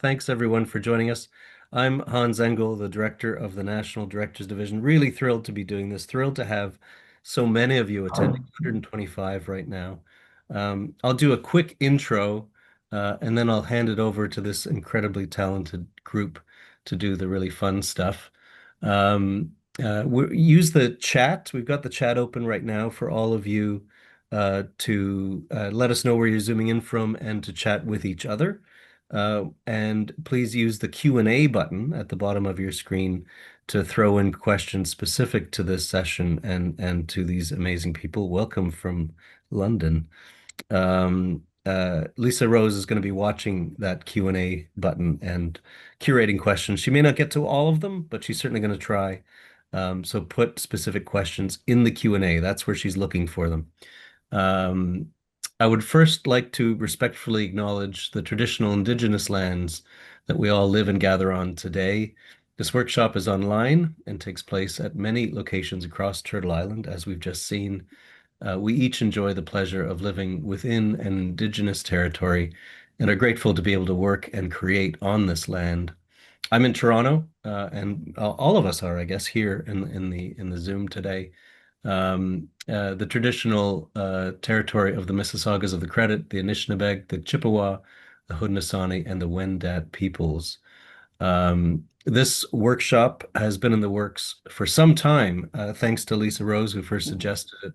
Thanks everyone for joining us. I'm Hans Engel, the director of the National Directors Division. Really thrilled to be doing this. Thrilled to have so many of you attending, 125 right now. I'll do a quick intro, and then I'll hand it over to this incredibly talented group to do the really fun stuff. Use the chat. We've got the chat open right now for all of you to let us know where you're zooming in from and to chat with each other. And please use the Q&A button at the bottom of your screen to throw in questions specific to this session and to these amazing people. Welcome from London. Lisa Rose is going to be watching that Q&A button and curating questions. She may not get to all of them, but she's certainly going to try. So put specific questions in the Q&A. That's where she's looking for them. I would first like to respectfully acknowledge the traditional indigenous lands that we all live and gather on today. This workshop is online and takes place at many locations across Turtle Island, as we've just seen. We each enjoy the pleasure of living within an indigenous territory and are grateful to be able to work and create on this land. I'm in Toronto, and all of us are, I guess, here in the Zoom today. The traditional territory of the Mississaugas of the Credit, the Anishinaabeg, the Chippewa, the Haudenosaunee, and the Wendat peoples. This workshop has been in the works for some time, thanks to Lisa Rose, who first suggested it,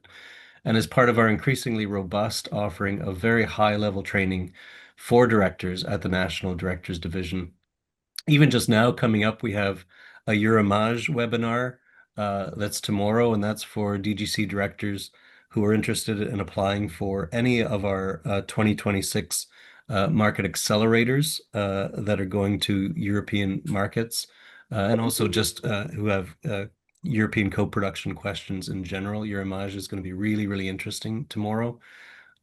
and is part of our increasingly robust offering of very high-level training for directors at the National Directors Division. Even just now, coming up, we have a Eurimage webinar that's tomorrow, and that's for DGC directors who are interested in applying for any of our 2026 market accelerators that are going to European markets, and also just who have European co-production questions in general. Eurimage is going to be really, really interesting tomorrow.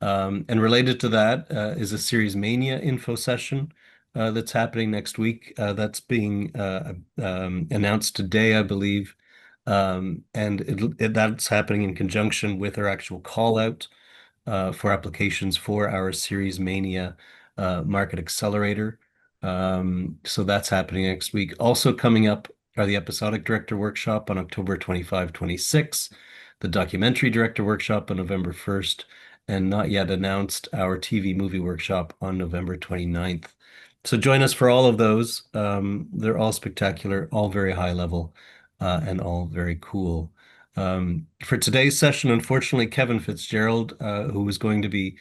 And related to that is a Series Mania info session that's happening next week. That's being announced today, I believe. And that's happening in conjunction with our actual call out for applications for our Series Mania Market Accelerator. So that's happening next week. Also coming up are the Episodic Director Workshop on October 25, 26, the Documentary Director Workshop on November 1st, and not yet announced our TV Movie Workshop on November 29th. So join us for all of those. They're all spectacular, all very high level, and all very cool. For today's session, unfortunately, Kevin Fitzgerald, who is going to be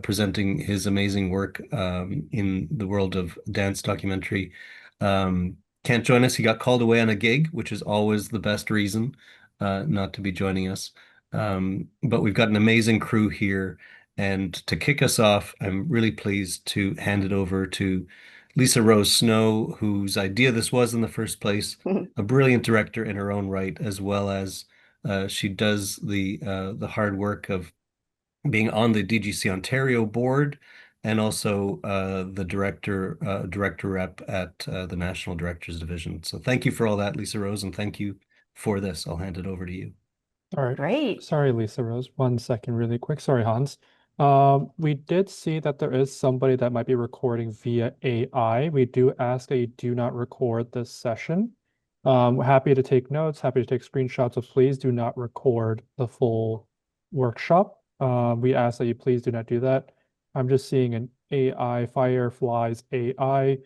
presenting his amazing work in the world of dance documentary, can't join us. He got called away on a gig, which is always the best reason not to be joining us. But we've got an amazing crew here. And to kick us off, I'm really pleased to hand it over to Lisa Rose Snow, whose idea this was in the first place, a brilliant director in her own right, as well as she does the hard work of being on the DGC Ontario board and also the director rep at the National Directors Division. So thank you for all that, Lisa Rose, and thank you for this. I'll hand it over to you. All right. Great. Sorry, Lisa Rose. 1 second, really quick. Sorry, Hans. We did see that there is somebody that might be recording via AI. We do ask that you do not record this session. We're happy to take notes, happy to take screenshots, so please do not record the full workshop. We ask that you please do not do that. I'm just seeing an AI, Fireflies AI,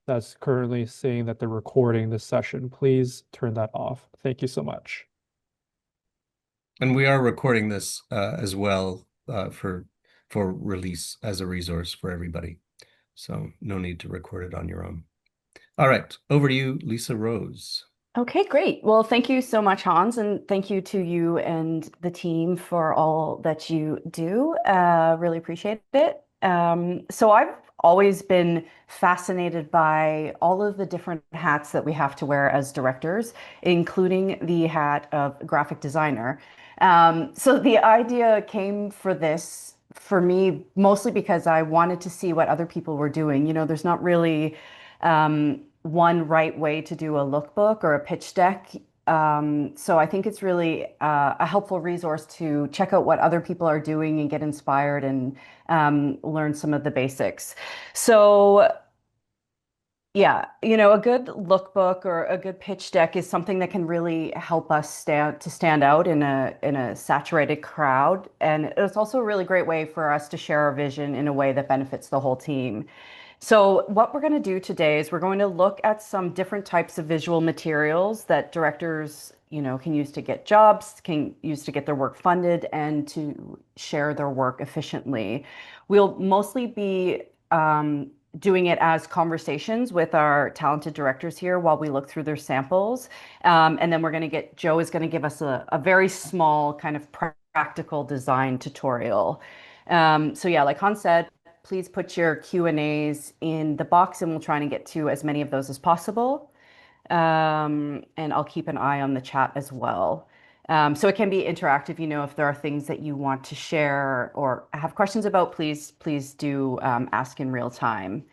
that's currently saying that they're recording this session. Please turn that off. Thank you so much. And we are recording this as well for release as a resource for everybody. So no need to record it on your own. All right, over to you, Lisa Rose. Okay, great. Well, thank you so much, Hans, and thank you to you and the team for all that you do. Really appreciate it. So I've always been fascinated by all of the different hats that we have to wear as directors, including the hat of graphic designer. So the idea came for this for me mostly because I wanted to see what other people were doing. You know, there's not really one right way to do a lookbook or a pitch deck. So I think it's really a helpful resource to check out what other people are doing and get inspired and learn some of the basics. So Yeah, a good lookbook or a good pitch deck is something that can really help us stand out in a saturated crowd. And it's also a really great way for us to share our vision in a way that benefits the whole team. So what we're going to do today is we're going to look at some different types of visual materials that directors, can use to get jobs, can use to get their work funded, and to share their work efficiently. We'll mostly be doing it as conversations with our talented directors here while we look through their samples. And then Joe is going to give us a very small kind of practical design tutorial. So yeah, like Hans said, please put your Q&As in the box and we'll try and get to as many of those as possible. And I'll keep an eye on the chat as well. So it can be interactive, if there are things that you want to share or have questions about, please do ask in real time.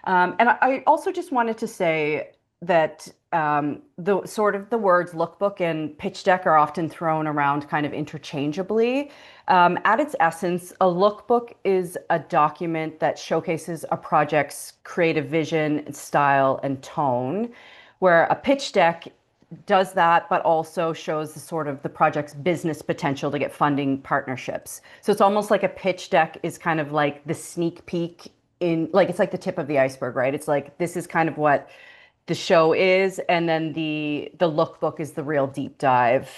And I also just wanted to say that the words lookbook and pitch deck are often thrown around kind of interchangeably. At its essence, a lookbook is a document that showcases a project's creative vision, style, and tone, where a pitch deck does that, but also shows the project's business potential to get funding partnerships. So it's almost like a pitch deck is kind of like the sneak peek it's like the tip of the iceberg, right? It's like, this is kind of what the show is, and then the lookbook is the real deep dive.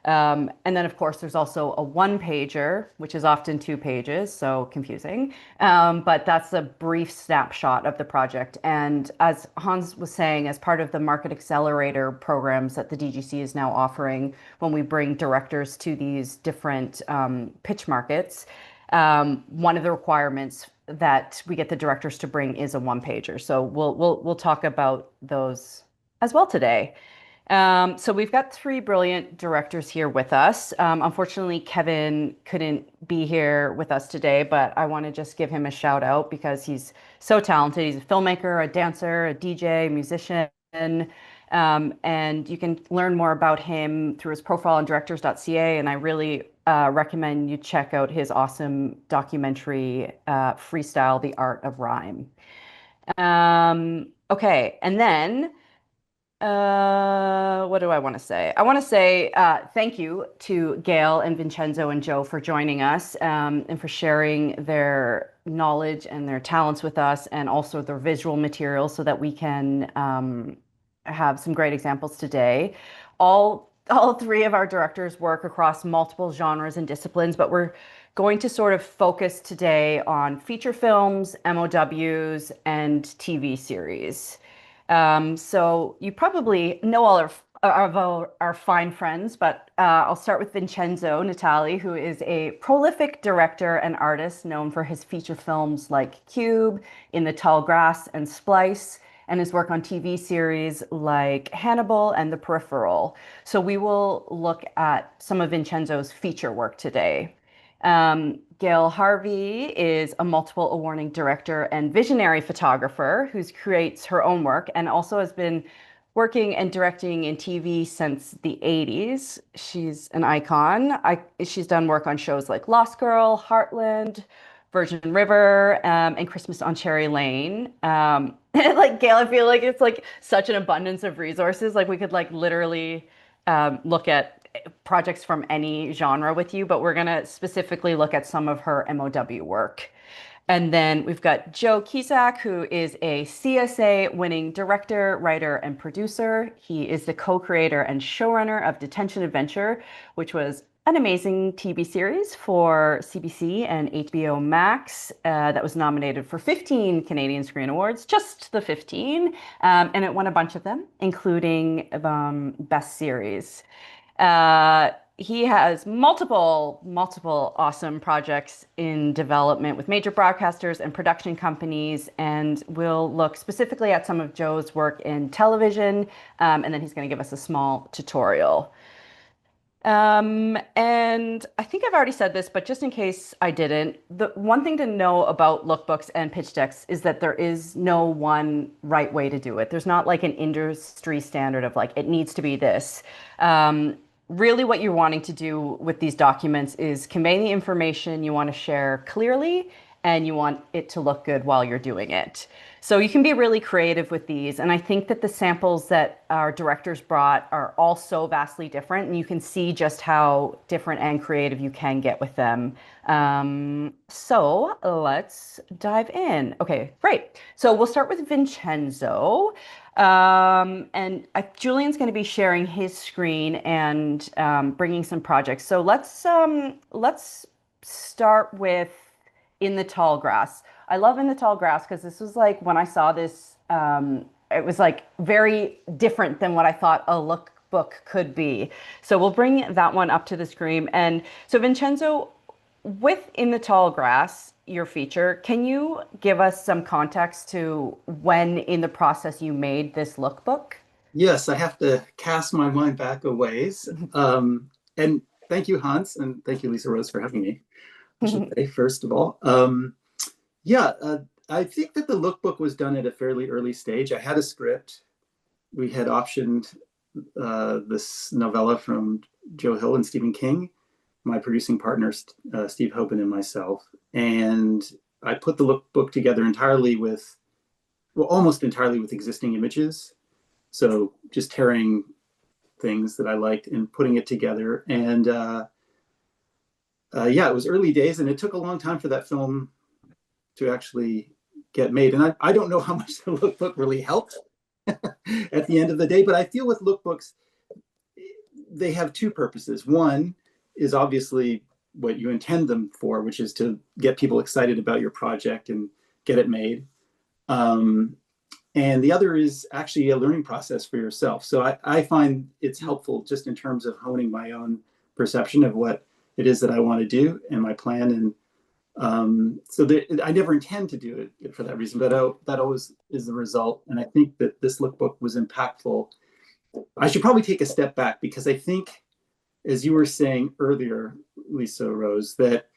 And then, of course, there's also a one-pager, which is often 2 pages, so confusing. But that's a brief snapshot of the project. And as Hans was saying, as part of the Market Accelerator programs that the DGC is now offering, when we bring directors to these different pitch markets, one of the requirements that we get the directors to bring is a one-pager. So we'll talk about those as well today. So we've got 3 brilliant directors here with us. Unfortunately, Kevin couldn't be here with us today, but I want to just give him a shout out because he's so talented. He's a filmmaker, a dancer, a DJ, musician. And you can learn more about him through his profile on directors.ca. And I really recommend you check out his awesome documentary, Freestyle, The Art of Rhyme. Okay, and then what do I want to say? I want to say thank you to Gail and Vincenzo and Joe for joining us and for sharing their knowledge and their talents with us, and also their visual materials so that we can have some great examples today. All 3 of our directors work across multiple genres and disciplines, but we're going to sort of focus today on feature films, MOWs, and TV series. So you probably know all of our fine friends, but I'll start with Vincenzo Natali, who is a prolific director and artist known for his feature films like Cube, In the Tall Grass, and Splice, and his work on TV series like Hannibal and The Peripheral. So we will look at some of Vincenzo's feature work today. Gail Harvey is a multiple award-winning director and visionary photographer who creates her own work and also has been working and directing in TV since the 80s. She's an icon. She's done work on shows like Lost Girl, Heartland, Virgin River, and Christmas on Cherry Lane. Like Gail, I feel like it's like such an abundance of resources. Like we could like literally look at projects from any genre with you, but we're gonna specifically look at some of her MOW work. And then we've got Joe Kicak, who is a CSA winning director, writer, and producer. He is the co-creator and showrunner of Detention Adventure, which was an amazing TV series for CBC and HBO Max that was nominated for 15 Canadian Screen Awards, just the 15, and it won a bunch of them, including Best Series. He has multiple awesome projects in development with major broadcasters and production companies, and we'll look specifically at some of Joe's work in television, and then he's going to give us a small tutorial. And I think I've already said this, but just in case I didn't, the one thing to know about lookbooks and pitch decks is that there is no one right way to do it. There's not like an industry standard of like, it needs to be this. Really what you're wanting to do with these documents is convey the information you want to share clearly and you want it to look good while you're doing it. So you can be really creative with these. And I think that the samples that our directors brought are all so vastly different, and you can see just how different and creative you can get with them. So let's dive in. Okay, great. So we'll start with Vincenzo. And Julian's going to be sharing his screen and bringing some projects. So let's start with In the Tall Grass. I love In the Tall Grass because this was like when I saw this, it was like very different than what I thought a lookbook could be. So we'll bring that one up to the screen. And so Vincenzo, with In the Tall Grass, your feature, can you give us some context to when in the process you made this lookbook? Yes, I have to cast my mind back a ways. And thank you, Hans, and thank you, Lisa Rose, for having me, I should say, first of all. I think that the lookbook was done at a fairly early stage. I had a script. We had optioned this novella from Joe Hill and Stephen King, my producing partners, Steve Hoban and myself. And I put the lookbook together entirely with, well, almost entirely with existing images. So just tearing things that I liked and putting it together. And it was early days, and it took a long time for that film to actually get made. And I don't know how much the lookbook really helped at the end of the day, but I feel with lookbooks, they have two purposes. One is obviously what you intend them for, which is to get people excited about your project and get it made. And the other is actually a learning process for yourself. So I find it's helpful just in terms of honing my own perception of what it is that I want to do and my plan. And I never intend to do it for that reason, but that always is the result. And I think that this lookbook was impactful. I should probably take a step back because I think, as you were saying earlier, Lisa Rose, that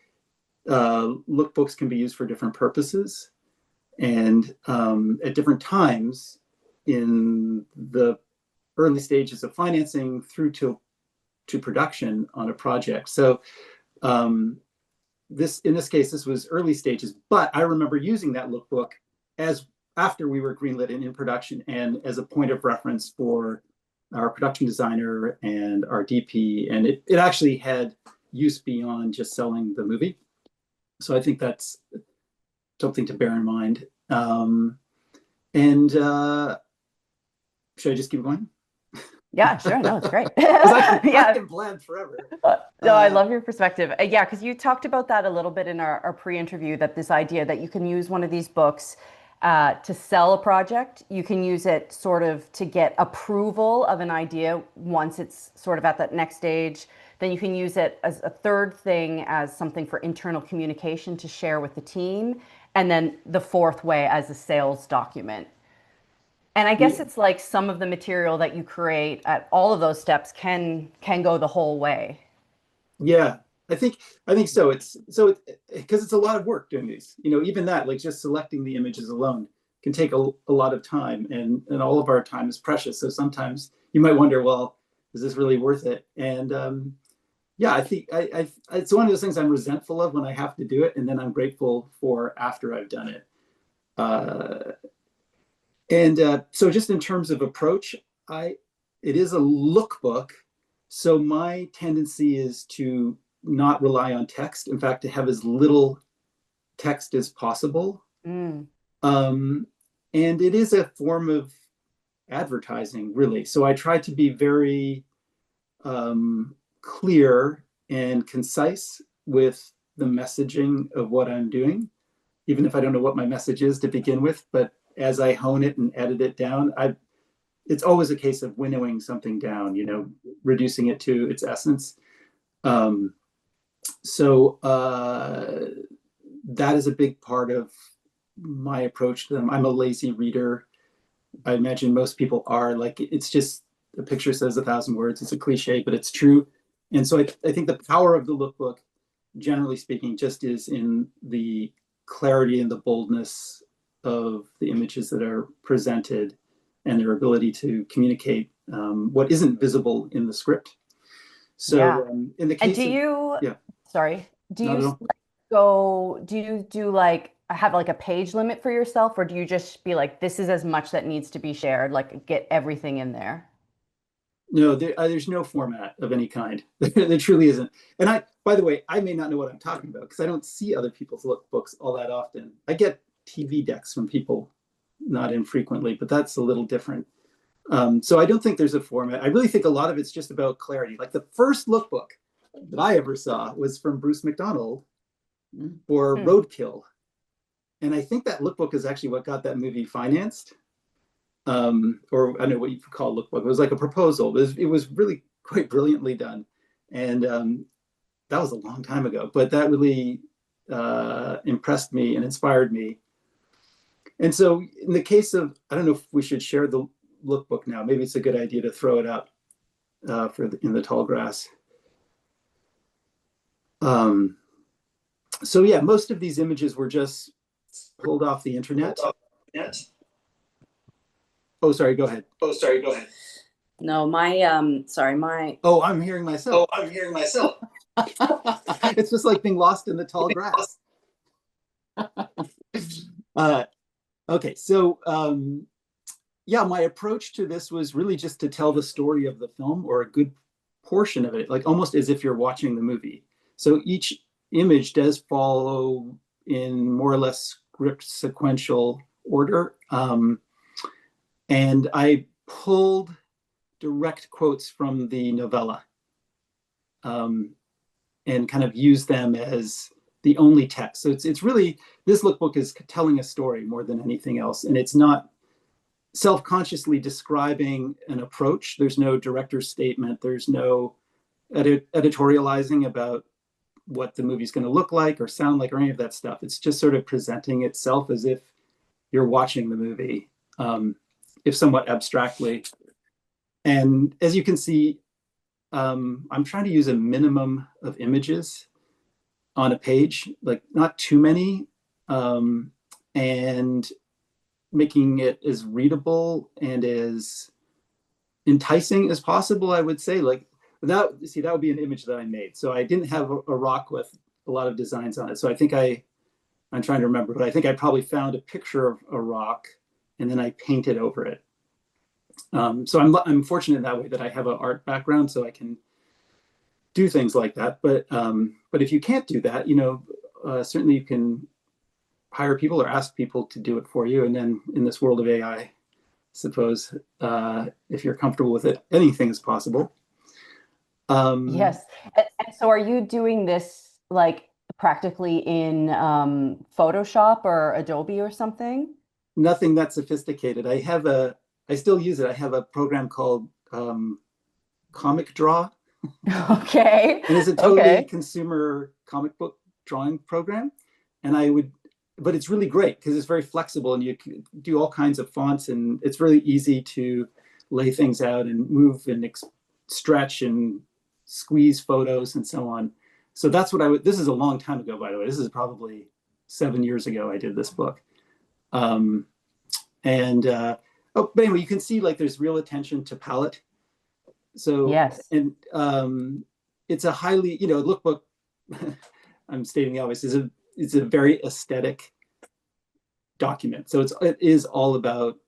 lookbooks can be used for different purposes. And at different times in the early stages of financing through to production on a project. So in this case, this was early stages, but I remember using that lookbook as after we were greenlit and in production and as a point of reference for our production designer and our DP. And it actually had use beyond just selling the movie. So I think that's something to bear in mind. Should I just keep going? Yeah, sure. No, it's great. I can blab forever. No, I love your perspective. Yeah, because you talked about that a little bit in our pre-interview, that this idea that you can use one of these books to sell a project. You can use it sort of to get approval of an idea once it's sort of at that next stage. Then you can use it as a third thing, as something for internal communication to share with the team. And then the fourth way as a sales document. And I guess it's like some of the material that you create at all of those steps can go the whole way. Yeah, I think so. It's because it's a lot of work doing these. Even that, like just selecting the images alone can take a lot of time, and all of our time is precious. So sometimes you might wonder, well, is this really worth it? And I think it's one of those things I'm resentful of when I have to do it, and then I'm grateful for after I've done it. So just in terms of approach, it is a lookbook. So my tendency is to not rely on text. In fact, to have as little text as possible. And it is a form of advertising, really. So I try to be very clear and concise with the messaging of what I'm doing, even if I don't know what my message is to begin with. But as I hone it and edit it down, it's always a case of winnowing something down, reducing it to its essence. So that is a big part of my approach to them. I'm a lazy reader. I imagine most people are. Like, it's just, a picture says 1,000 words. It's a cliche, but it's true. And so I think the power of the lookbook, generally speaking, just is in the clarity and the boldness of the images that are presented and their ability to communicate what isn't visible in the script. So in the case and do you, yeah. sorry, do you, do you do like have like a page limit for yourself, or do you just be like, this is as much that needs to be shared, like get everything in there? No, there's no format of any kind. There truly isn't. And by the way, I may not know what I'm talking about because I don't see other people's lookbooks all that often. I get TV decks from people not infrequently, but that's a little different. So I don't think there's a format. I really think a lot of it's just about clarity. Like the first lookbook that I ever saw was from Bruce McDonald for Roadkill. And I think that lookbook is actually what got that movie financed. Or I don't know what you could call a lookbook. It was like a proposal. It was really quite brilliantly done. And that was a long time ago, but that really impressed me and inspired me. And so in the case of, I don't know if we should share the lookbook now. Maybe it's a good idea to throw it up in the tall grass. So yeah, most of these images were just pulled off the internet. Oh, sorry, go ahead. No, my Oh, I'm hearing myself. It's just like being lost in the tall grass. Okay, so yeah, my approach to this was really just to tell the story of the film, or a good portion of it, like almost as if you're watching the movie. So each image does follow in more or less script sequential order. And I pulled direct quotes from the novella and kind of used them as the only text. So it's really, this lookbook is telling a story more than anything else. And it's not self-consciously describing an approach. There's no director's statement. There's no editorializing about what the movie's going to look like or sound like or any of that stuff. It's just sort of presenting itself as if you're watching the movie, if somewhat abstractly. And as you can see, I'm trying to use a minimum of images on a page, like not too many, and making it as readable and as enticing as possible, I would say. Like that would be an image that I made. So I didn't have a rock with a lot of designs on it. So I think I'm trying to remember, but I think I probably found a picture of a rock and then I painted over it. So I'm fortunate in that way that I have an art background, so I can do things like that. But if you can't do that, certainly you can hire people or ask people to do it for you. And then in this world of AI, I suppose if you're comfortable with it, anything is possible. Yes. And so are you doing this like practically in Photoshop or Adobe or something? Nothing that sophisticated. I still use it. I have a program called Comic Draw. Okay. And it's a totally consumer comic book drawing program. But it's really great because it's very flexible and you can do all kinds of fonts, and it's really easy to lay things out and move and stretch and squeeze photos and so on. So that's what this is a long time ago, by the way. This is probably 7 years ago I did this book. But anyway, you can see like there's real attention to palette. So yes, and it's a highly, lookbook. I'm stating the obvious. It's a very aesthetic document. So it is all about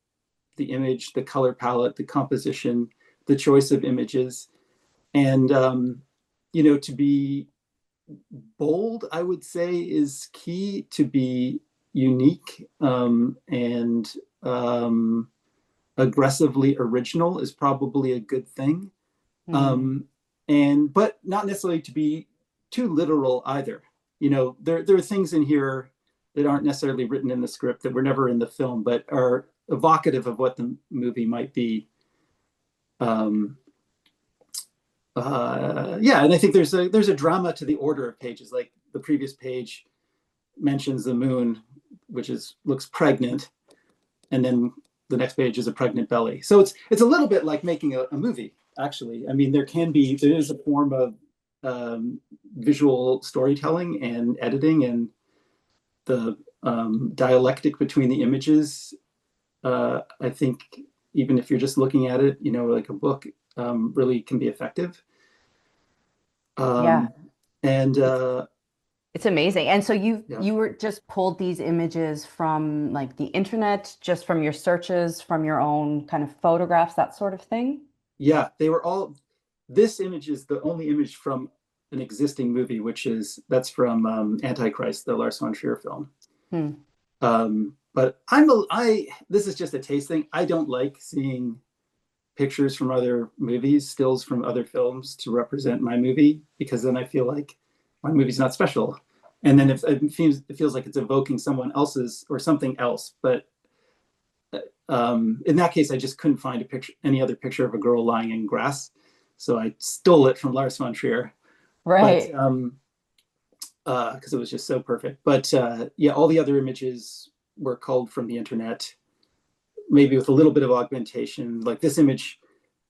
the image, the color palette, the composition, the choice of images, and to be bold, I would say, is key. To be unique and aggressively original is probably a good thing. But not necessarily to be too literal either. There are things in here that aren't necessarily written in the script, that were never in the film, but are evocative of what the movie might be. And I think there's a drama to the order of pages. Like the previous page mentions the moon, which looks pregnant, and then the next page is a pregnant belly. So it's a little bit like making a movie, actually. I mean, there is a form of visual storytelling and editing, and the dialectic between the images. I think even if you're just looking at it, like a book, really can be effective. Yeah. And It's amazing. And so you Yeah. you were just pulled these images from like the internet, just from your searches, from your own kind of photographs, that sort of thing? Yeah, they were all. This image is the only image from an existing movie, that's from Antichrist, the Lars von Trier film. Hmm. But this is just a taste thing. I don't like seeing pictures from other movies, stills from other films to represent my movie, because then I feel like my movie's not special. And then if it feels like it's evoking someone else's or something else. But in that case, I just couldn't find any other picture of a girl lying in grass. So I stole it from Lars von Trier. Right. But because it was just so perfect. But yeah, all the other images were culled from the internet, maybe with a little bit of augmentation. Like this image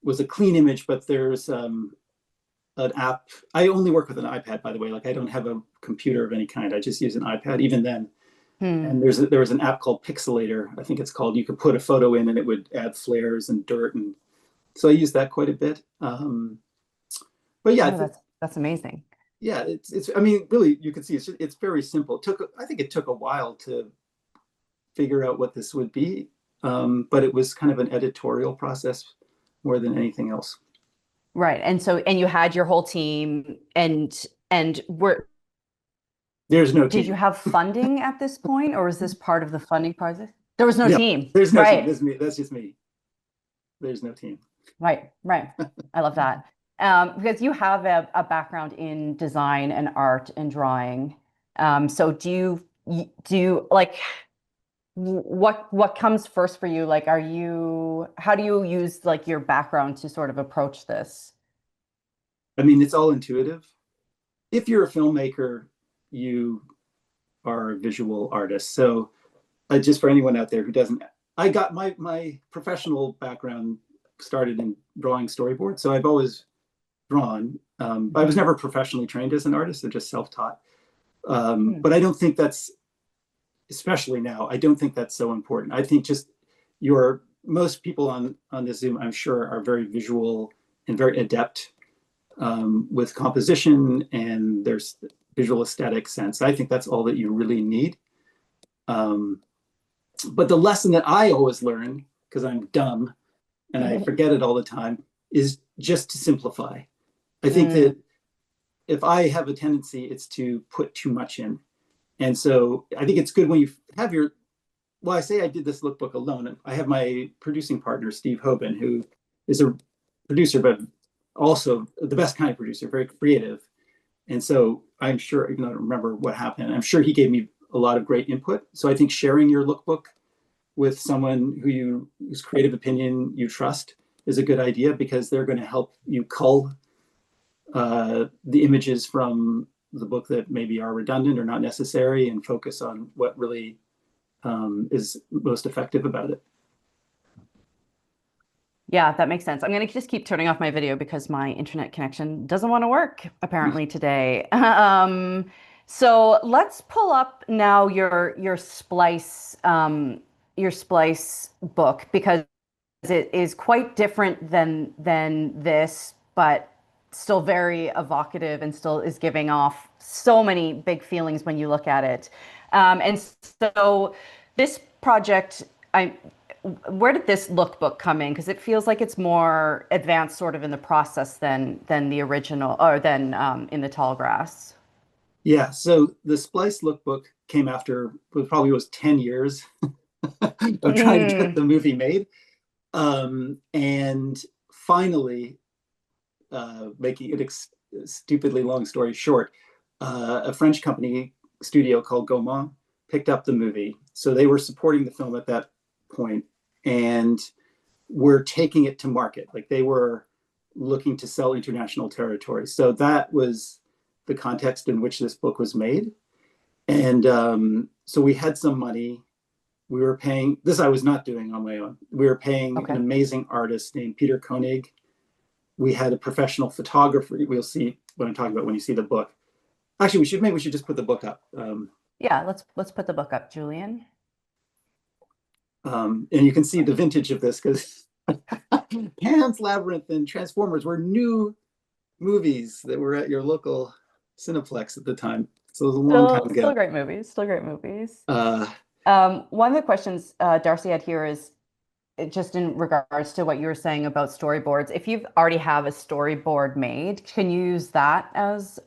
was a clean image, but there's an app. I only work with an iPad, by the way. Like I don't have a computer of any kind. I just use an iPad, even then. And there was an app called Pixelator, I think it's called. You could put a photo in and it would add flares and dirt, and so I use that quite a bit. But yeah, Oh, that's amazing. yeah, it's. I mean, really, you can see it's very simple. I think it took a while to figure out what this would be, but it was kind of an editorial process more than anything else. Right. And you had your whole team and There's no did team. you have funding at this point, or was this part of the funding process? There was no Yeah, team. there's no Right. team. There's me. That's just me. There's no team. Right. I love that. Because you have a background in design and art and drawing. So do you like what comes first for you? Like, how do you use like your background to sort of approach this? I mean, it's all intuitive. If you're a filmmaker, you are a visual artist. So just for anyone out there who doesn't, I got my professional background started in drawing storyboards. So I've always drawn. I was never professionally trained as an artist, so just self-taught. But I don't think that's, especially now, I don't think that's so important. I think just most people on this Zoom, I'm sure, are very visual and very adept with composition and there's visual aesthetic sense. I think that's all that you really need. But the lesson that I always learn, because I'm dumb and I forget it all the time, is just to simplify. I think that if I have a tendency, it's to put too much in. And so I think it's good when you have I say I did this lookbook alone. I have my producing partner, Steve Hoban, who is a producer, but also the best kind of producer, very creative. And so I'm sure, even though I don't remember what happened, I'm sure he gave me a lot of great input. So I think sharing your lookbook with someone whose creative opinion you trust is a good idea, because they're going to help you cull the images from the book that maybe are redundant or not necessary, and focus on what really is most effective about it. Yeah, that makes sense. I'm going to just keep turning off my video because my internet connection doesn't want to work apparently today. So let's pull up now your splice book, because it is quite different than this, but still very evocative and still is giving off so many big feelings when you look at it. And so this project, where did this lookbook come in? Because it feels like it's more advanced sort of in the process than the original, or than in the tall grass. Yeah, so the Splice lookbook came after, it probably was 10 years of trying to get the movie made. And finally, making it stupidly long story short, a French studio called Gaumont picked up the movie. So they were supporting the film at that point and were taking it to market. Like they were looking to sell international territory. So that was the context in which this book was made. And so we had some money. We were paying, this I was not doing on my own. We were paying an amazing artist named Peter Koenig. We had a professional photographer. We'll see what I'm talking about when you see the book. Actually, we should just put the book up. Yeah, let's put the book up, Julian. And you can see the vintage of this, because Pan's Labyrinth and Transformers were new movies that were at your local Cineplex at the time. So it was a long time Still ago. great movies. Still great movies. Uh, One of the questions Darcy had here is just in regards to what you were saying about storyboards. If you've already have a storyboard made, can you use that as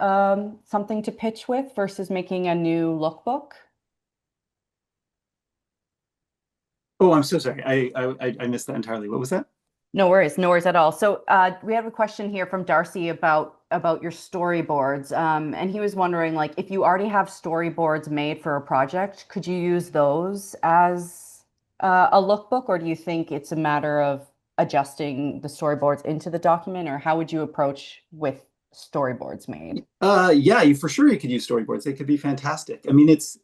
something to pitch with versus making a new lookbook? oh, I'm so sorry. I missed that entirely. What was that? No worries at all. So we have a question here from Darcy about your storyboards, and he was wondering, like, if you already have storyboards made for a project, could you use those as a lookbook, or do you think it's a matter of adjusting the storyboards into the document, or how would you approach with storyboards made? Yeah, you for sure you could use storyboards. They could be fantastic. I mean, it's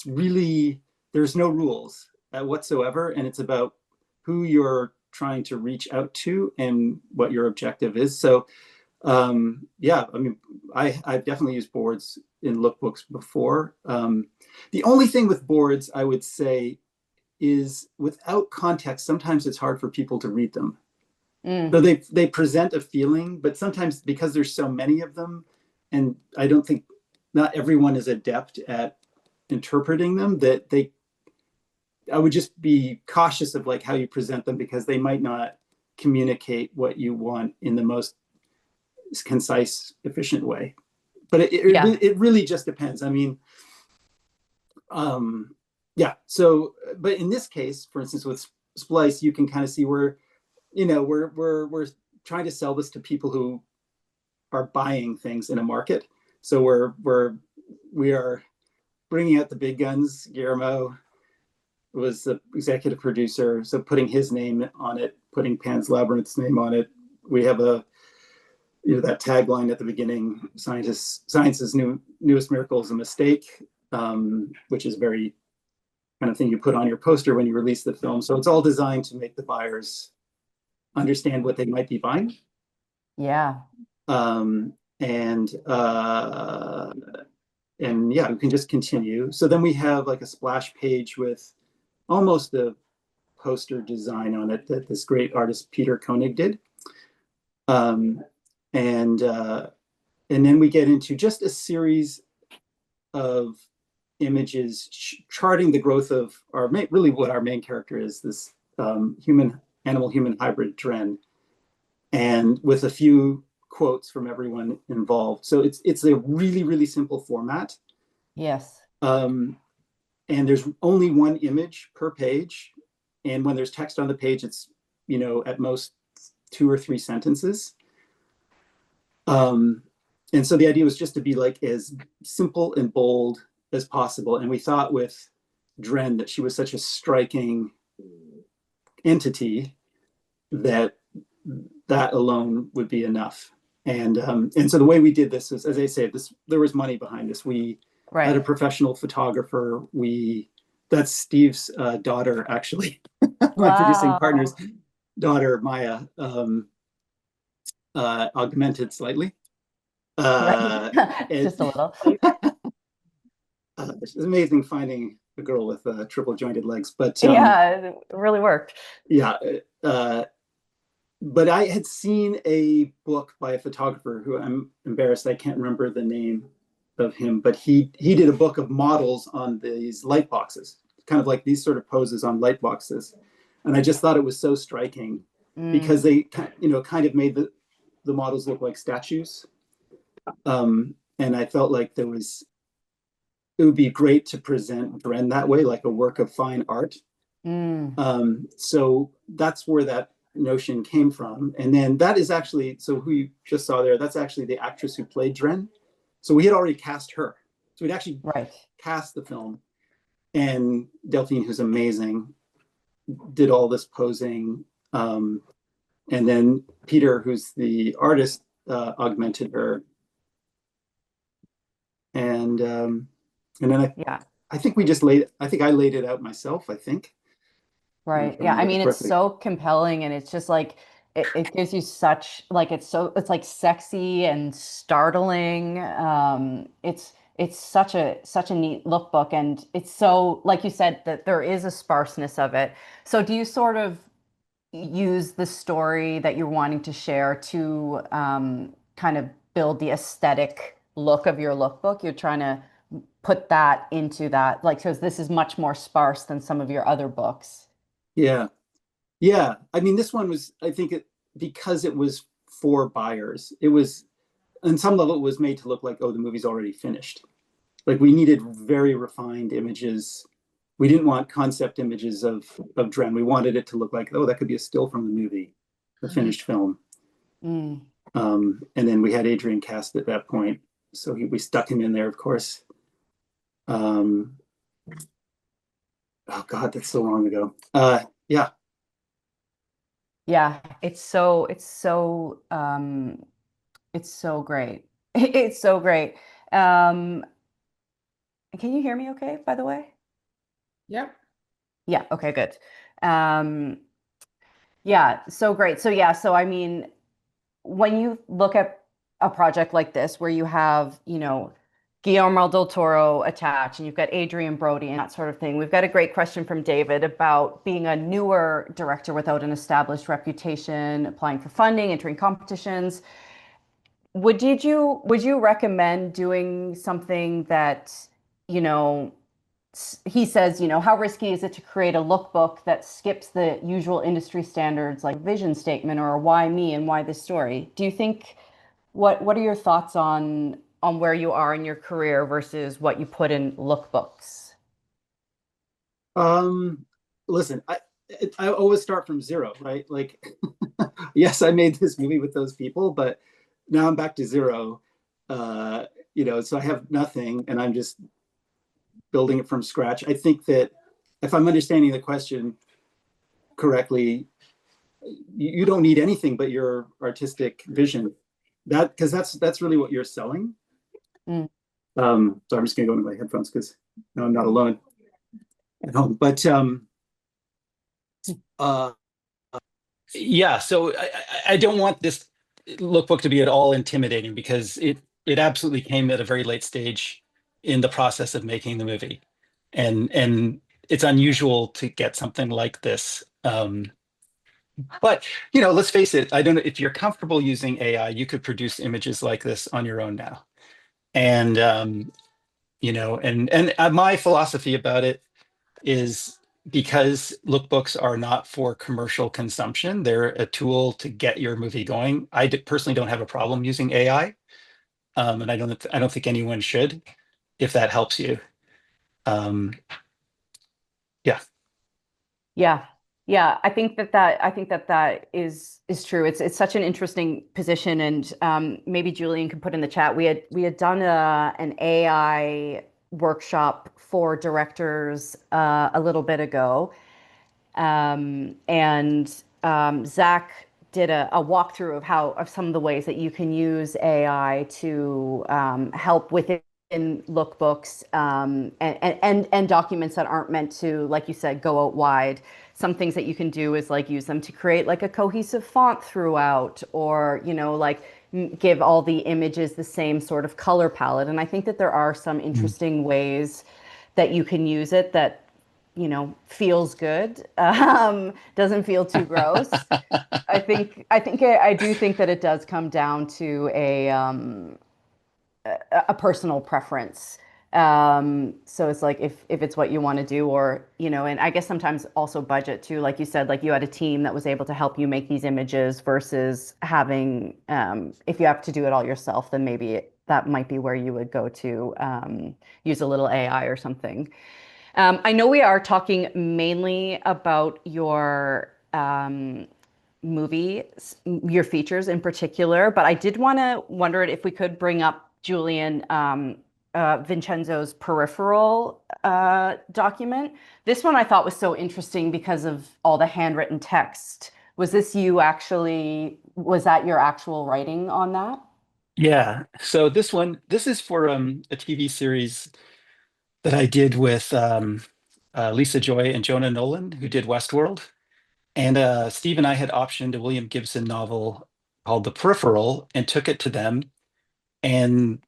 really there's no rules whatsoever, and it's about who you're trying to reach out to and what your objective is. So, yeah, I mean, I've definitely used boards in lookbooks before. The only thing with boards, I would say, is without context, sometimes it's hard for people to read them. So they present a feeling, but sometimes because there's so many of them, and I don't think not everyone is adept at interpreting them, that I would just be cautious of like how you present them because they might not communicate what you want in the most concise, efficient way. But Yeah. it really just depends. I mean, yeah. So, but in this case, for instance, with Splice, you can kind of see where, we're trying to sell this to people who are buying things in a market. So we are bringing out the big guns. Guillermo was the executive producer, so putting his name on it, putting Pan's Labyrinth's name on it. We have that tagline at the beginning: "Science's newest miracle is a mistake," which is very kind of thing you put on your poster when you release the film. So it's all designed to make the buyers understand what they might be buying. Yeah. Um, and yeah, we can just continue. So then we have like a splash page with almost a poster design on it that this great artist Peter Koenig did. And then we get into just a series of images charting the growth of really what our main character is, this animal-human hybrid Dren, and with a few quotes from everyone involved. So it's a really, really simple format. Yes. And there's only one image per page. And when there's text on the page, it's, at most 2 or 3 sentences. And so the idea was just to be like as simple and bold as possible. And we thought with Dren that she was such a striking entity that alone would be enough. And so the way we did this is, as I say, there was money behind this. We had a professional photographer. That's Steve's daughter, actually. My producing partner's daughter, Maya, augmented slightly. Just a little. It's amazing finding a girl with triple jointed legs, but yeah, it really worked. Yeah, but I had seen a book by a photographer who I'm embarrassed I can't remember the name of him, but he did a book of models on these light boxes, kind of like these sort of poses on light boxes, and I just thought it was so striking because they kind of made the models look like statues, and I felt like it would be great to present Dren that way, like a work of fine art. So that's where that notion came from. And then that is actually, so who you just saw there, that's actually the actress who played Dren. So we had already cast her. So we'd actually cast the film. And Delphine, who's amazing, did all this posing. And then Peter, who's the artist, augmented her. And then I think I laid it out myself, I think. Right. Yeah. I mean, it's so compelling, and it's just like it gives you such like it's like sexy and startling. It's such a neat lookbook, and it's so, like you said, that there is a sparseness of it. So do you sort of use the story that you're wanting to share to kind of build the aesthetic look of your lookbook, you're trying to put that into that, like, because this is much more sparse than some of your other books. Yeah. Yeah. I mean, this one was, I think because it was for buyers, it was, on some level, it was made to look like, oh, the movie's already finished. Like we needed very refined images. We didn't want concept images of Dren. We wanted it to look like, oh, that could be a still from the movie, the finished film. Mm. And then we had Adrian cast at that point, so we stuck him in there, of course. Oh God, that's so long ago. Yeah. Yeah, it's so great. It's so great. Can you hear me okay, by the way? Yep. Yeah, okay, good. Yeah, so great. So yeah, so I mean, when you look at a project like this where you have, Guillermo del Toro attached and you've got Adrian Brody and that sort of thing, we've got a great question from David about being a newer director without an established reputation, applying for funding, entering competitions. Would you recommend doing something that, you know, he says, how risky is it to create a lookbook that skips the usual industry standards like vision statement or why me and why this story? Do you think what are your thoughts on where you are in your career versus what you put in lookbooks? Listen, I always start from zero, right? Like, yes, I made this movie with those people, but now I'm back to zero. So I have nothing, and I'm just building it from scratch. I think that if I'm understanding the question correctly, you don't need anything but your artistic vision. Because that's really what you're selling. Mm. So I'm just gonna go into my headphones because I'm not alone at home. But yeah, so I don't want this lookbook to be at all intimidating because it absolutely came at a very late stage in the process of making the movie, and it's unusual to get something like this. But let's face it, I don't know if you're comfortable using AI, you could produce images like this on your own now. And my philosophy about it is because lookbooks are not for commercial consumption, they're a tool to get your movie going. I personally don't have a problem using AI, and I don't think anyone should, if that helps you. Yeah. Yeah. Yeah, I think that is true. It's such an interesting position, and maybe Julian can put in the chat. We had done an AI workshop for directors a little bit ago, and Zach did a walkthrough of some of the ways that you can use AI to help within lookbooks, and documents that aren't meant to, like you said, go out wide. Some things that you can do is like use them to create like a cohesive font throughout, or like give all the images the same sort of color palette. And I think that there are some interesting ways that you can use it that feels good, doesn't feel too gross. I do think that it does come down to a personal preference. So it's like if it's what you want to do, or and I guess sometimes also budget too, like you said, like you had a team that was able to help you make these images versus having if you have to do it all yourself, then maybe that might be where you would go to use a little AI or something. I know we are talking mainly about your movie, your features in particular, but I did wonder if we could bring up Julian, Vincenzo's peripheral document. This one I thought was so interesting because of all the handwritten text. Was that your actual writing on that? Yeah. So this is for a TV series that I did with Lisa Joy and Jonah Nolan, who did Westworld. And Steve and I had optioned a William Gibson novel called The Peripheral and took it to them. And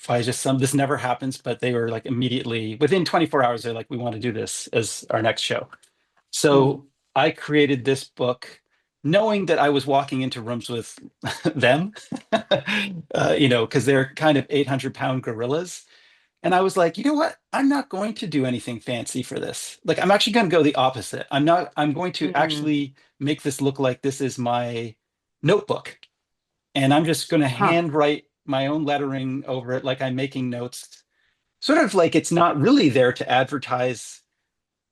this never happens, but they were like immediately within 24 hours, they're like, we want to do this as our next show. So I created this book knowing that I was walking into rooms with them, because they're kind of 800-pound gorillas. And I was like, you know what? I'm not going to do anything fancy for this. Like, I'm actually going to go the opposite. I'm going to actually make this look like this is my notebook. And I'm just going to handwrite my own lettering over it, like I'm making notes, sort of like it's not really there to advertise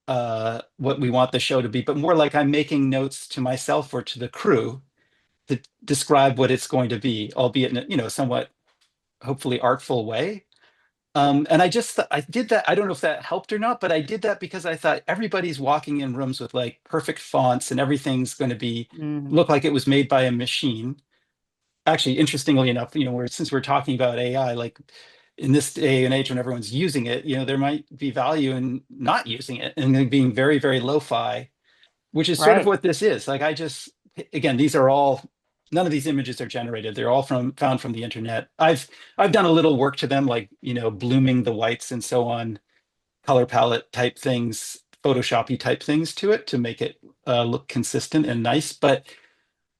what we want the show to be, but more like I'm making notes to myself or to the crew to describe what it's going to be, albeit in a, somewhat hopefully artful way. And I did that. I don't know if that helped or not, but I did that because I thought everybody's walking in rooms with like perfect fonts and everything's going to be look like it was made by a machine. Actually, interestingly enough, since we're talking about AI, like in this day and age when everyone's using it, there might be value in not using it and then being very, very lo-fi, which is sort of what this is. Like again, none of these images are generated. They're all found from the internet. I've done a little work to them, like, blooming the whites and so on, color palette type things, Photoshop-y type things to it to make it look consistent and nice. But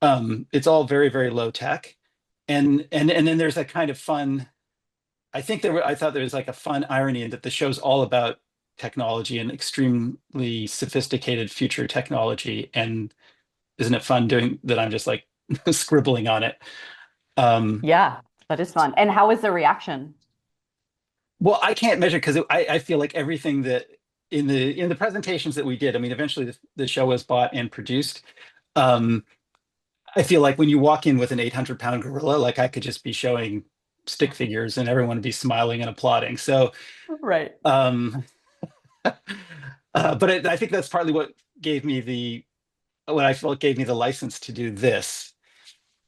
it's all very, very low tech. And then there's a kind of fun, I thought there was like a fun irony in that the show's all about technology and extremely sophisticated future technology. And isn't it fun doing that? I'm just like scribbling on it. Yeah, that is fun. And how was the reaction? Well, I can't measure because I feel like everything that in the presentations that we did, I mean, eventually the show was bought and produced. I feel like when you walk in with an 800-pound gorilla, like I could just be showing stick figures and everyone would be smiling and applauding. So, right. But I think that's partly what I felt gave me the license to do this.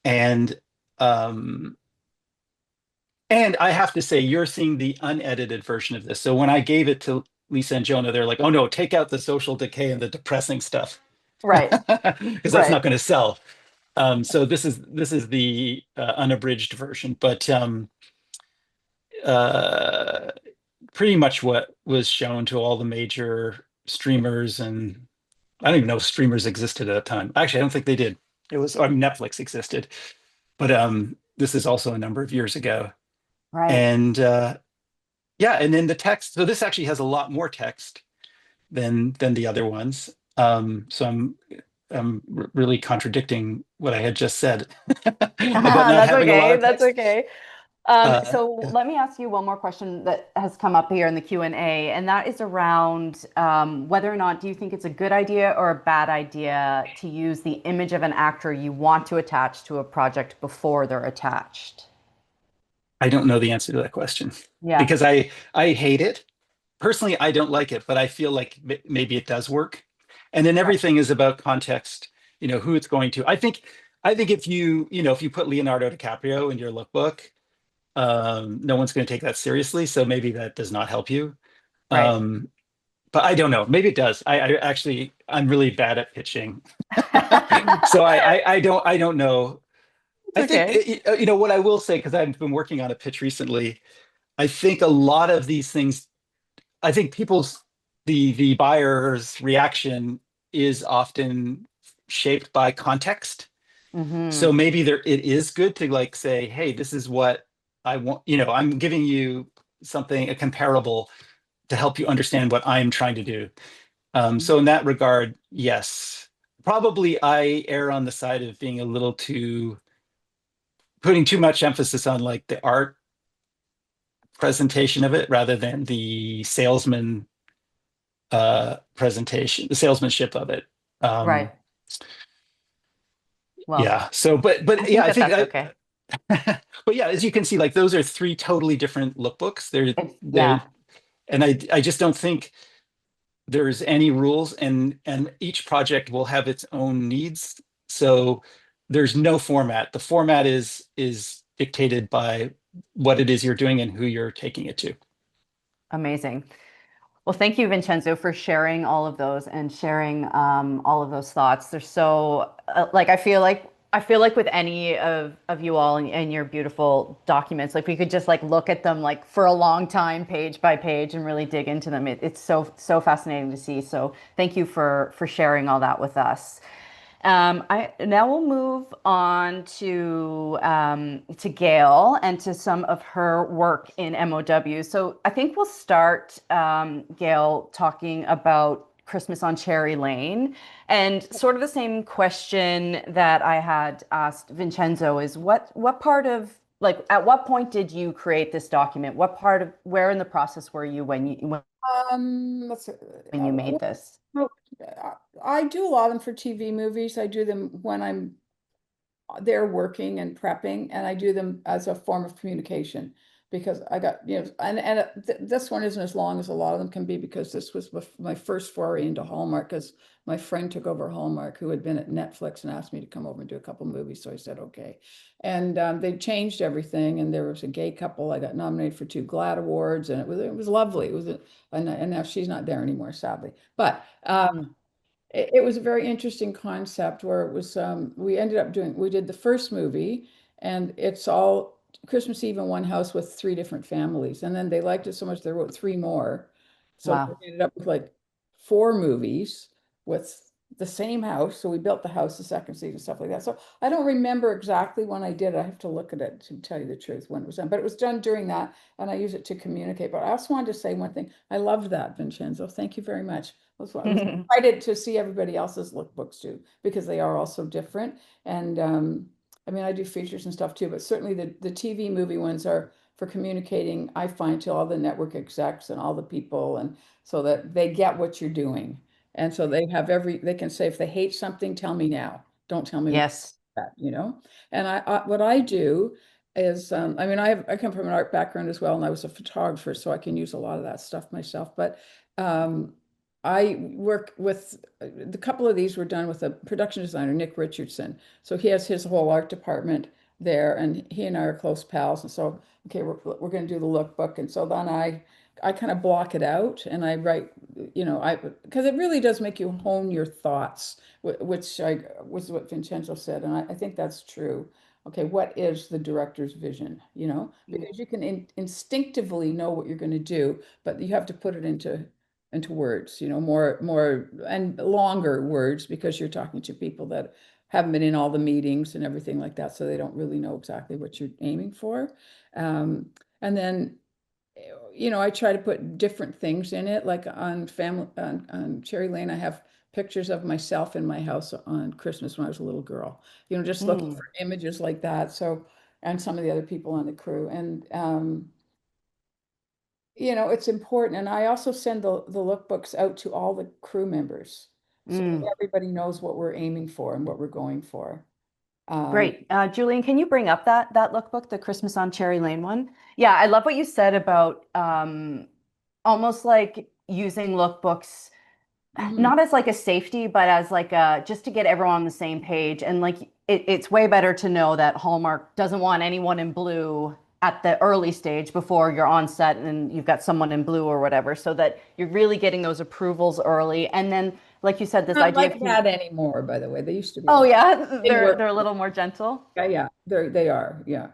And I have to say, you're seeing the unedited version of this. So when I gave it to Lisa and Jonah, they're like, "Oh no, take out the social decay and the depressing stuff," right? Because that's not going to sell. So this is the unabridged version, but pretty much what was shown to all the major streamers, and I don't even know if streamers existed at that time. Actually, I don't think they did. Netflix existed, but this is also a number of years ago. Right. And yeah, and then the text. So this actually has a lot more text than the other ones. So I'm really contradicting what I had just said about not That's having a lot okay. of text. That's okay. So let me ask you one more question that has come up here in the Q&A, and that is around whether or not do you think it's a good idea or a bad idea to use the image of an actor you want to attach to a project before they're attached? I don't know the answer to that question. Yeah. Because I hate it. Personally, I don't like it, but I feel like maybe it does work. And then everything is about context, who it's going to. I think if you put Leonardo DiCaprio in your lookbook, no one's going to take that seriously. So maybe that does not help you. Right. But I don't know. Maybe it does. I'm really bad at pitching. So I don't know. I think, what I will say, because I've been working on a pitch recently, I think a lot of these things, I think the buyer's reaction is often shaped by context. So maybe it is good to like say, hey, this is what I want, I'm giving you a comparable to help you understand what I'm trying to do. So in that regard, yes, probably I err on the side of being a little putting too much emphasis on like the art presentation of it rather than the salesmanship of it. Right. Well, yeah. So, but yeah, I think that's okay. But yeah, as you can see, like those are three totally different lookbooks. Yeah. And I just don't think there's any rules, and each project will have its own needs. So there's no format. The format is dictated by what it is you're doing and who you're taking it to. Amazing. Well, thank you, Vincenzo, for sharing all of those and sharing all of those thoughts. They're so like I feel like with any of you all and your beautiful documents, like we could just like look at them like for a long time, page by page, and really dig into them. It's so fascinating to see. So thank you for sharing all that with us. I now we'll move on to Gail and to some of her work in MOW. So I think we'll start, Gail, talking about Christmas on Cherry Lane, and sort of the same question that I had asked Vincenzo is what part of, like, at what point did you create this document? What part of, where in the process were you Let's see. when you made this? Well, I do a lot of them for TV movies. I do them when I'm there working and prepping, and I do them as a form of communication because I got, and this one isn't as long as a lot of them can be because this was my first foray into Hallmark because my friend took over Hallmark who had been at Netflix and asked me to come over and do a couple movies. So I said, okay. And they changed everything. And there was a gay couple. I got nominated for 2 GLAAD awards and it was lovely. It was, and now she's not there anymore, sadly. But it was a very interesting concept where it was, we did the first movie and it's all Christmas Eve in one house with 3 different families. And then they liked it so much, they wrote 3 more. So Wow. we ended up with like 4 movies with the same house. So we built the house, the second season, stuff like that. So I don't remember exactly when I did it. I have to look at it to tell you the truth when it was done, but it was done during that and I use it to communicate. But I also wanted to say one thing. I loved that, Vincenzo. Thank you very much. I was excited to see everybody else's lookbooks too, because they are all so different. And I mean, I do features and stuff too, but certainly the TV movie ones are for communicating, I find, to all the network execs and all the people, and so that they get what you're doing. And so they can say, if they hate something, tell me now. Don't tell me Yes. that, And what I do is, I mean, I come from an art background as well, and I was a photographer, so I can use a lot of that stuff myself. But I work with the couple of these were done with a production designer, Nick Richardson. So he has his whole art department there, and he and I are close pals. And so, okay, we're going to do the lookbook, and so then I kind of block it out and I write, because it really does make you hone your thoughts, which was what Vincenzo said, and I think that's true. Okay, what is the director's vision? Because you can instinctively know what you're going to do, but you have to put it into words, more and longer words because you're talking to people that haven't been in all the meetings and everything like that, so they don't really know exactly what you're aiming for. And then, I try to put different things in it, like on Cherry Lane, I have pictures of myself in my house on Christmas when I was a little girl, just looking for images like that. So, and some of the other people on the crew. And it's important. And I also send the lookbooks out to all the crew members. So everybody knows what we're aiming for and what we're going for. Great. Julian, can you bring up that lookbook, the Christmas on Cherry Lane one? Yeah, I love what you said about almost like using lookbooks not as like a safety, but as like a just to get everyone on the same page. And like it's way better to know that Hallmark doesn't want anyone in blue at the early stage before you're on set and you've got someone in blue or whatever, so that you're really getting those approvals early. And then, like you said, this Not idea like of that anymore, by the way. They used to be. oh like yeah, that. they're a little more gentle. Yeah, they are. Yeah.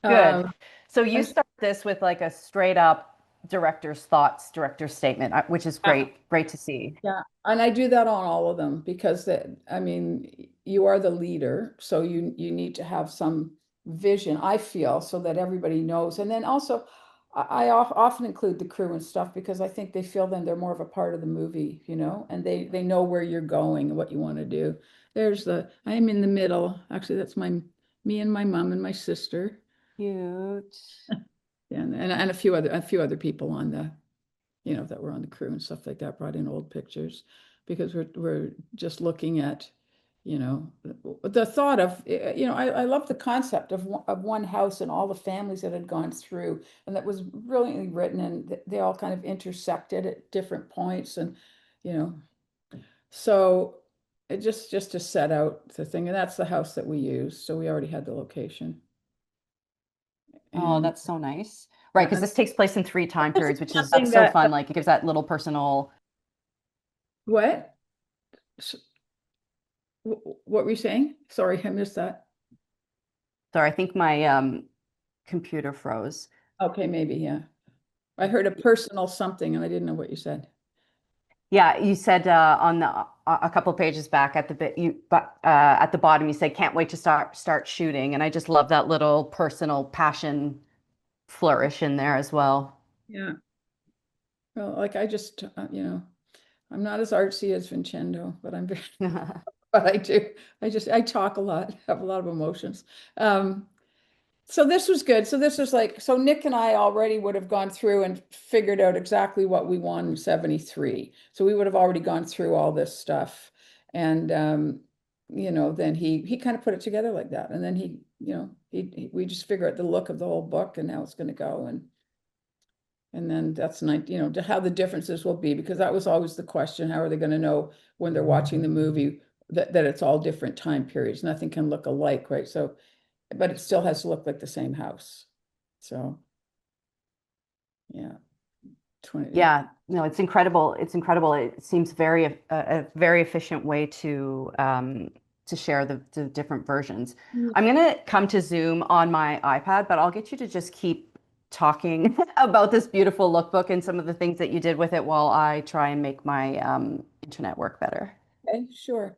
Good. So you and- start this with like a straight up director's thoughts, director's statement, which is great to see. Yeah, and I do that on all of them because I mean, you are the leader, so you need to have some vision, I feel, so that everybody knows. And then also, I often include the crew and stuff because I think they feel then they're more of a part of the movie, and they know where you're going and what you want to do. I'm in the middle. Actually, that's me and my mom and my sister. Cute. Yeah, and a few other people on that were on the crew and stuff like that, brought in old pictures because we're just looking at, the thought of, I love the concept of one house and all the families that had gone through, and that was brilliantly written, and they all kind of intersected at different points, and so it just to set out the thing, and that's the house that we used, so we already had the location. Oh, that's so nice. Right, because this takes place in 3 time periods, which is something so that- fun. Like it gives that little personal. What? What were you saying? Sorry, I missed that. Sorry, I think my computer froze. Okay, maybe, yeah. I heard a personal something and I didn't know what you said. Yeah, you said on a couple pages back at the bit at the bottom you say can't wait to start shooting, and I just love that little personal passion flourish in there as well. Yeah. Well, like I just, I'm not as artsy as Vincenzo, but I'm very, but I talk a lot, have a lot of emotions. So this was good. So this was like, so Nick and I already would have gone through and figured out exactly what we want in 73. So we would have already gone through all this stuff. And, then he kind of put it together like that. And then we just figure out the look of the whole book and how it's going to go. And then that's nice, how the differences will be, because that was always the question. How are they going to know when they're watching the movie that it's all different time periods? Nothing can look alike, right? So, but it still has to look like the same house. So, yeah. 20. Yeah, no, it's incredible. It's incredible. It seems a very efficient way to share the different versions. I'm gonna come to Zoom on my iPad, but I'll get you to just keep talking about this beautiful lookbook and some of the things that you did with it while I try and make my internet work better. Okay, sure.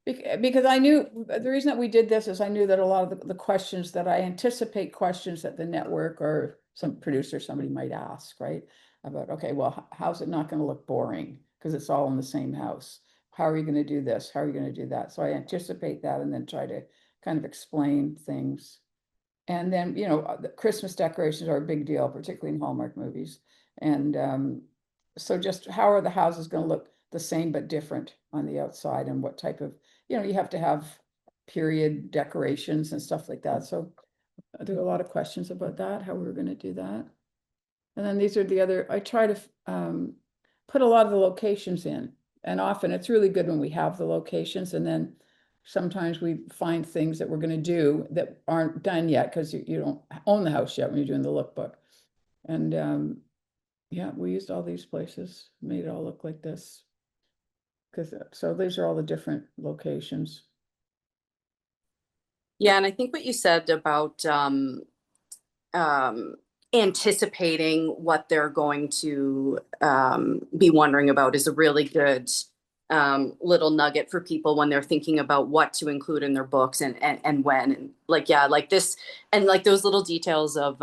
Because I knew the reason that we did this is I knew that a lot of the questions that I anticipate questions that the network or some producer, somebody might ask, right? About, okay, well, how's it not going to look boring? Because it's all in the same house. How are you going to do this? How are you going to do that? So I anticipate that and then try to kind of explain things. And then, the Christmas decorations are a big deal, particularly in Hallmark movies. And so just how are the houses going to look the same but different on the outside, and what type of, you have to have period decorations and stuff like that. So there are a lot of questions about that, how we were going to do that. And then these are the other, I try to put a lot of the locations in, and often it's really good when we have the locations, and then sometimes we find things that we're going to do that aren't done yet because you don't own the house yet when you're doing the lookbook. And yeah, we used all these places, made it all look like this. So these are all the different locations. Yeah, and I think what you said about anticipating what they're going to be wondering about is a really good little nugget for people when they're thinking about what to include in their books and when. And like this, and like those little details of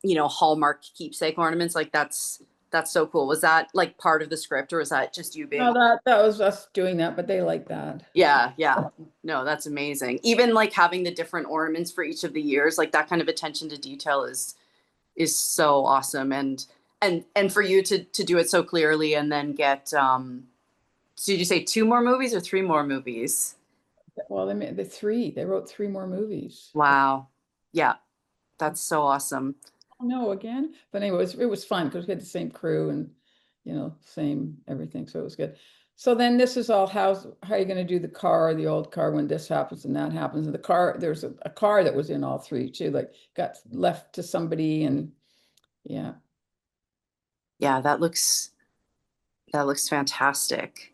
Hallmark keepsake ornaments, like that's so cool. Was that like part of the script, or was that just you being? No, that was us doing that, but they like that. Yeah. No, that's amazing. Even like having the different ornaments for each of the years, like that kind of attention to detail is so awesome. And for you to do it so clearly, and then get so did you say 2 more movies or 3 more movies? Well, they wrote 3 more movies. Wow. Yeah, that's so awesome. No, again, but anyway, it was fun because we had the same crew and same everything, so it was good. So then this is all how are you going to do the old car when this happens and that happens, and the car, there's a car that was in all 3 too, like got left to somebody. And yeah, that looks fantastic.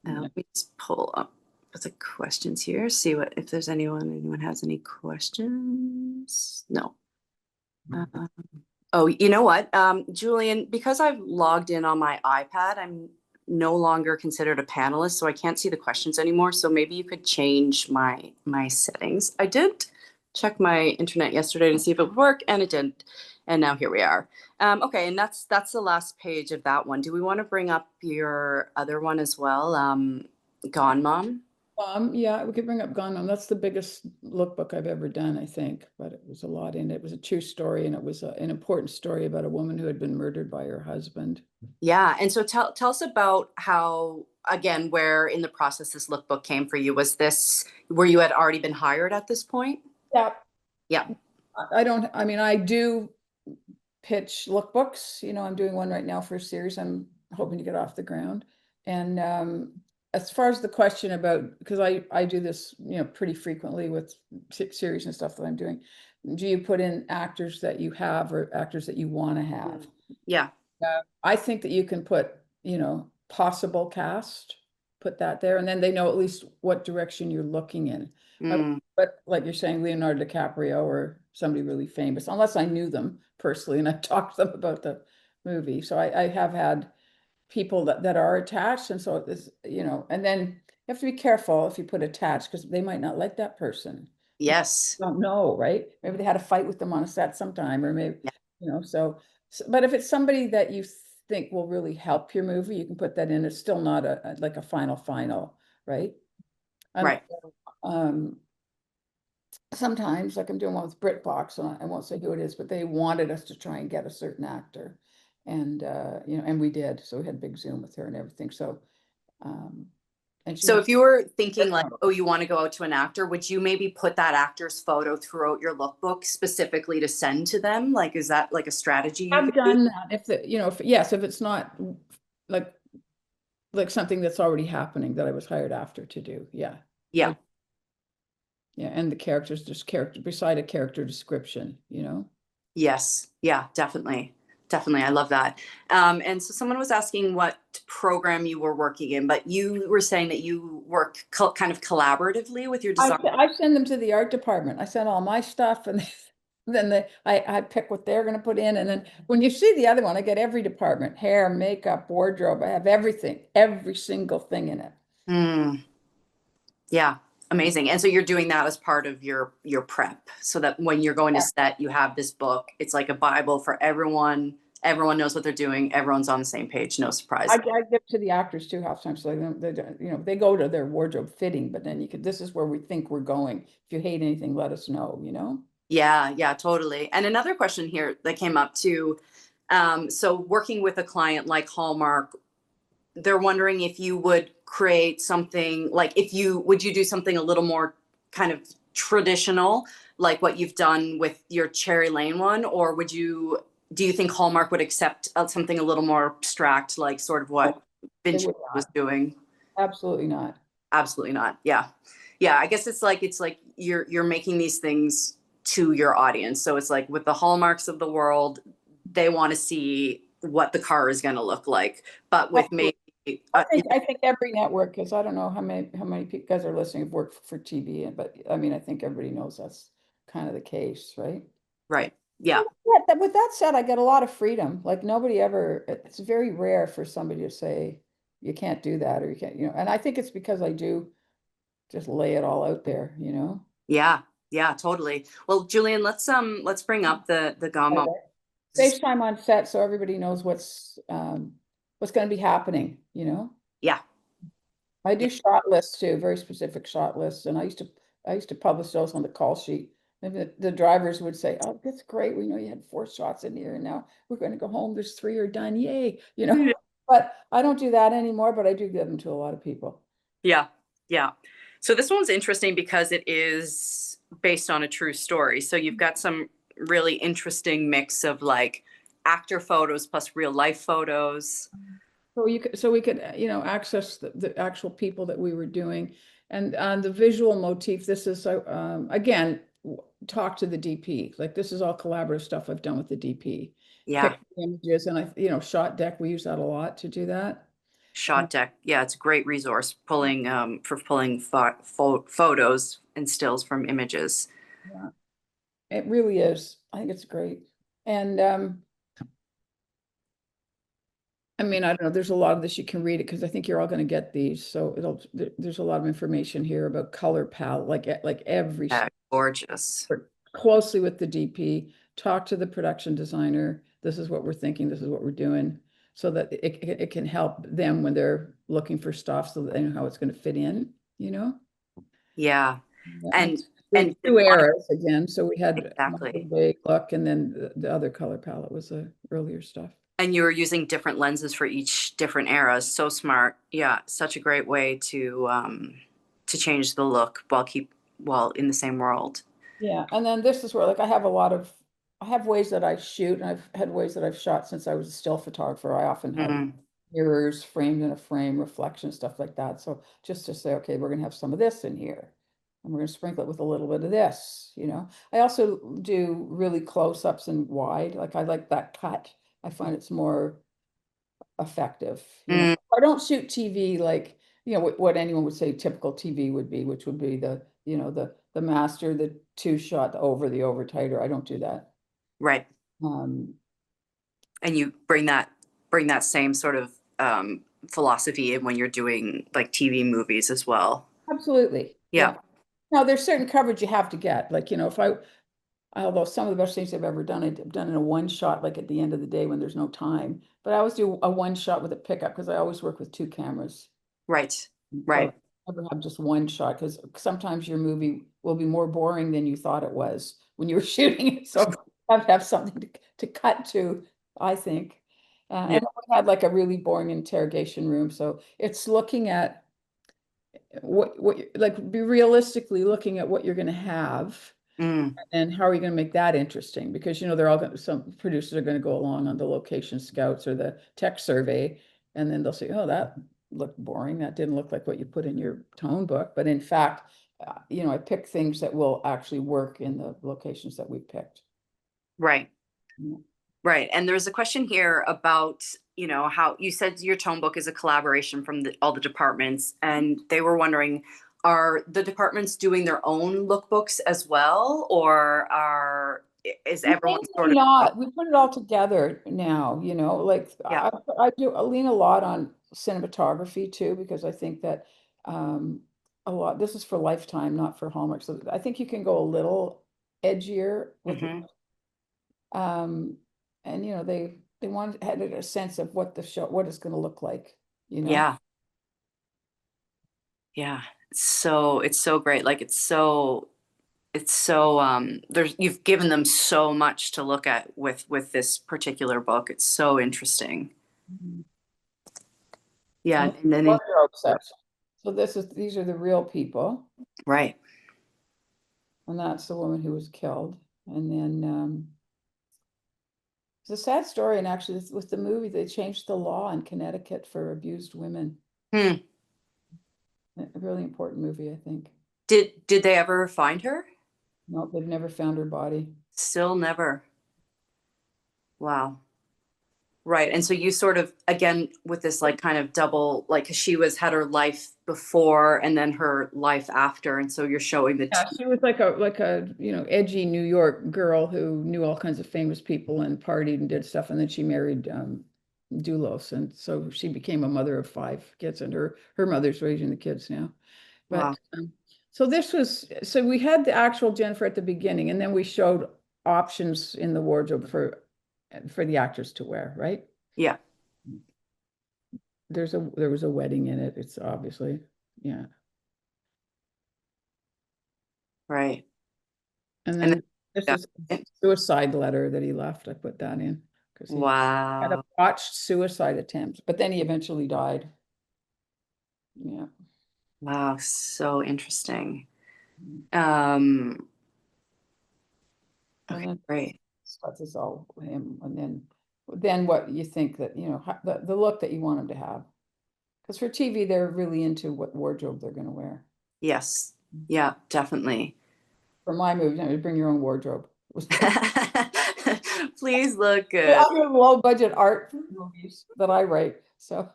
Let me just pull up the questions here, see if there's anyone has any questions. No. Oh, you know what, Julian, because I've logged in on my iPad, I'm no longer considered a panelist, so I can't see the questions anymore. So maybe you could change my settings. I did check my internet yesterday to see if it would work, and it didn't. And now here we are. Okay, and that's the last page of that one. Do we want to bring up your other one as well? Gone Mom? Yeah, we could bring up Gone Mom. That's the biggest lookbook I've ever done, I think, but it was a lot in it. It was a true story, and it was an important story about a woman who had been murdered by her husband. Yeah, and so tell us about how, again, where in the process this lookbook came for you. Was this where you had already been hired at this point? Yeah. I do pitch lookbooks. I'm doing one right now for a series I'm hoping to get off the ground. And as far as the question about, because I do this, pretty frequently with series and stuff that I'm doing, do you put in actors that you have or actors that you want to have? Yeah. I think that you can put, possible cast, put that there, and then they know at least what direction you're looking in. But like you're saying, Leonardo DiCaprio or somebody really famous, unless I knew them personally and I talked to them about the movie. So I have had people that are attached. And so this, you know, and then you have to be careful if you put attached, because they might not like that person. Yes. Don't know, right? Maybe they had a fight with them on a set sometime, or maybe, Yeah. you know, but if it's somebody that you think will really help your movie, you can put that in. It's still not like a final, right? And Right. sometimes, like I'm doing one with BritBox, and I won't say who it is, but they wanted us to try and get a certain actor, and you know, and we did. So we had a big Zoom with her and everything. So, and she So has if you were thinking like, oh, you want to go out to an actor, would you maybe put that actor's photo throughout your lookbook specifically to send to them? Like, is that like a strategy you I've could do? done that. If the, you know, if it's not like something that's already happening that I was hired after to do. Yeah. Yeah. Yeah. And the characters, just character beside a character description, you know? Yes. Yeah, definitely. Definitely. I love that. And so someone was asking what program you were working in, but you were saying that you work kind of collaboratively with your design. I send them to the art department. I send all my stuff, and then I pick what they're going to put in. And then when you see the other one, I get every department: hair, makeup, wardrobe. I have everything, every single thing in it. Yeah. Amazing. And so you're doing that as part of your prep, so that when you're going to set, you have this book. It's like a Bible for everyone. Everyone knows what they're doing. Everyone's on the same page. No surprise. I give to the actors too half time, so they you know, they go to their wardrobe fitting, but then you could, this is where we think we're going. If you hate anything, let us know, you know? Yeah, yeah, totally. And another question here that came up too. So working with a client like Hallmark, they're wondering if you would create something like, would you do something a little more kind of traditional, like what you've done with your Cherry Lane one, or do you think Hallmark would accept something a little more abstract, like sort of what Vincenzo was doing? Absolutely not. Absolutely not. Yeah. Yeah. I guess it's like you're making these things to your audience. So it's like with the Hallmarks of the world, they want to see what the car is going to look like. But with maybe I think every network, because I don't know how many people guys are listening have worked for TV, but I mean, I think everybody knows that's kind of the case, right? Right. Yeah. Yeah. With that said, I get a lot of freedom. Like nobody ever, it's very rare for somebody to say you can't do that, or you can't, you know. And I think it's because I do just lay it all out there, you know. Yeah. Yeah. Totally. Well, Julian, let's bring up the Gamba. Saves time on set, so everybody knows what's going to be happening, you know. Yeah. I do shot lists too, very specific shot lists, and I used to publish those on the call sheet. And the drivers would say, "Oh, that's great. We know you had 4 shots in here, and now we're going to go home. There's 3 are done. Yay!" You know. But I don't do that anymore. But I do give them to a lot of people. Yeah. Yeah. So this one's interesting because it is based on a true story. So you've got some really interesting mix of like actor photos plus real life photos. So we could, you know, access the actual people that we were doing, and on the visual motif. This is again, talk to the DP. Like this is all collaborative stuff I've done with the DP. Yeah. Pick images, and you know, Shot Deck. We use that a lot to do that. Shot Deck. Yeah, it's a great resource for pulling photos and stills from images. Yeah, it really is. I think it's great. And I mean, I don't know, there's a lot of this, you can read it because I think you're all going to get these. So there's a lot of information here about color palette, like every gorgeous. Closely with the DP, talk to the production designer. This is what we're thinking, this is what we're doing, so that it can help them when they're looking for stuff, so that they know how it's going to fit in, you know? Yeah. And 2 eras again. So we had exactly look, and then the other color palette was the earlier stuff. And you were using different lenses for each different era. So smart. Yeah, such a great way to change the look while in the same world. Yeah, and then this is where like I have ways that I shoot, and I've had ways that I've shot since I was a still photographer. I often have mirrors framed in a frame, reflection, stuff like that. So just to say, okay, we're gonna have some of this in here, and we're gonna sprinkle it with a little bit of this, you know. I also do really close-ups and wide. Like I like that cut. I find it's more effective. You know? I don't shoot TV like, you know, what anyone would say typical TV would be, which would be the, you know, the master, the 2-shot, the over tighter. I don't do that. Right. And you bring that same sort of philosophy when you're doing like TV movies as well. Absolutely. Yeah. Now there's certain coverage you have to get. Like, although some of the best things I've ever done, I've done in a one shot, like at the end of the day when there's no time. But I always do a one shot with a pickup because I always work with two cameras. Right. So Right. I never have just one shot because sometimes your movie will be more boring than you thought it was when you were shooting it. So you have to have something to cut to, I think. Yeah. And we had like a really boring interrogation room. So it's looking at like be realistically looking at what you're going to have. Mm. And how are you going to make that interesting? Because they're all going. Some producers are going to go along on the location scouts or the tech survey, and then they'll say, "Oh, that looked boring. That didn't look like what you put in your tone book." But in fact, I pick things that will actually work in the locations that we picked. Right. Yeah. Right. And there's a question here about, how you said your tone book is a collaboration from all the departments, and they were wondering, are the departments doing their own lookbooks as well, or is everyone sort of? Not. We put it all together now, like Yeah. I lean a lot on cinematography too, because I think that a lot, this is for Lifetime, not for Hallmark. So I think you can go a little edgier with Mhm. and they had a sense of what it's going to look like, Yeah. Yeah. It's so great. Like you've given them so much to look at with this particular book. It's so interesting. Mhm. Yeah. And And then wardrobe section. So these are the real people, right. and that's the woman who was killed. And then it's a sad story, and actually with the movie, they changed the law in Connecticut for abused women. Hmm. A really important movie, I think. Did they ever find her? No, they've never found her body. Still never. Wow. Right. And so you sort of, again, with this like kind of double, like 'cause she had her life before and then her life after. And so you're showing the Yeah, she was like a edgy New York girl who knew all kinds of famous people and partied and did stuff, and then she married Doulos, and so she became a mother of 5 kids, and her mother's raising the kids now. Wow. But so we had the actual Jennifer at the beginning, and then we showed options in the wardrobe for the actors to wear, right? Yeah. There was a wedding in it. It's obviously, yeah. Right. And And then this then, is a suicide letter that he left. I put that in because he had a wow. botched suicide attempt, but then he eventually died. Yeah. Wow. So interesting. And Okay, then great. that's is all him. And then what you think that, the look that you want him to have. Because for TV, they're really into what wardrobe they're going to wear. Yes. Yeah, definitely. For my movie, bring your own wardrobe. Please look good. I do low budget art movies that I write. So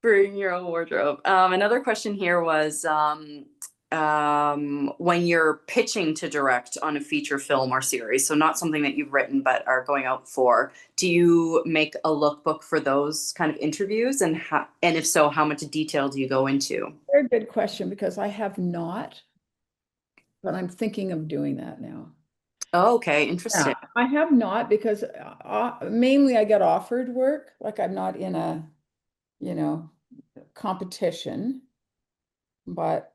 Bring your own wardrobe. Another question here was when you're pitching to direct on a feature film or series, so not something that you've written but are going out for, do you make a lookbook for those kind of interviews? And if so, how much detail do you go into? very good question, because I have not, but I'm thinking of doing that now. Oh, okay, interesting. Yeah, I have not, because mainly I get offered work. Like I'm not in a, competition. But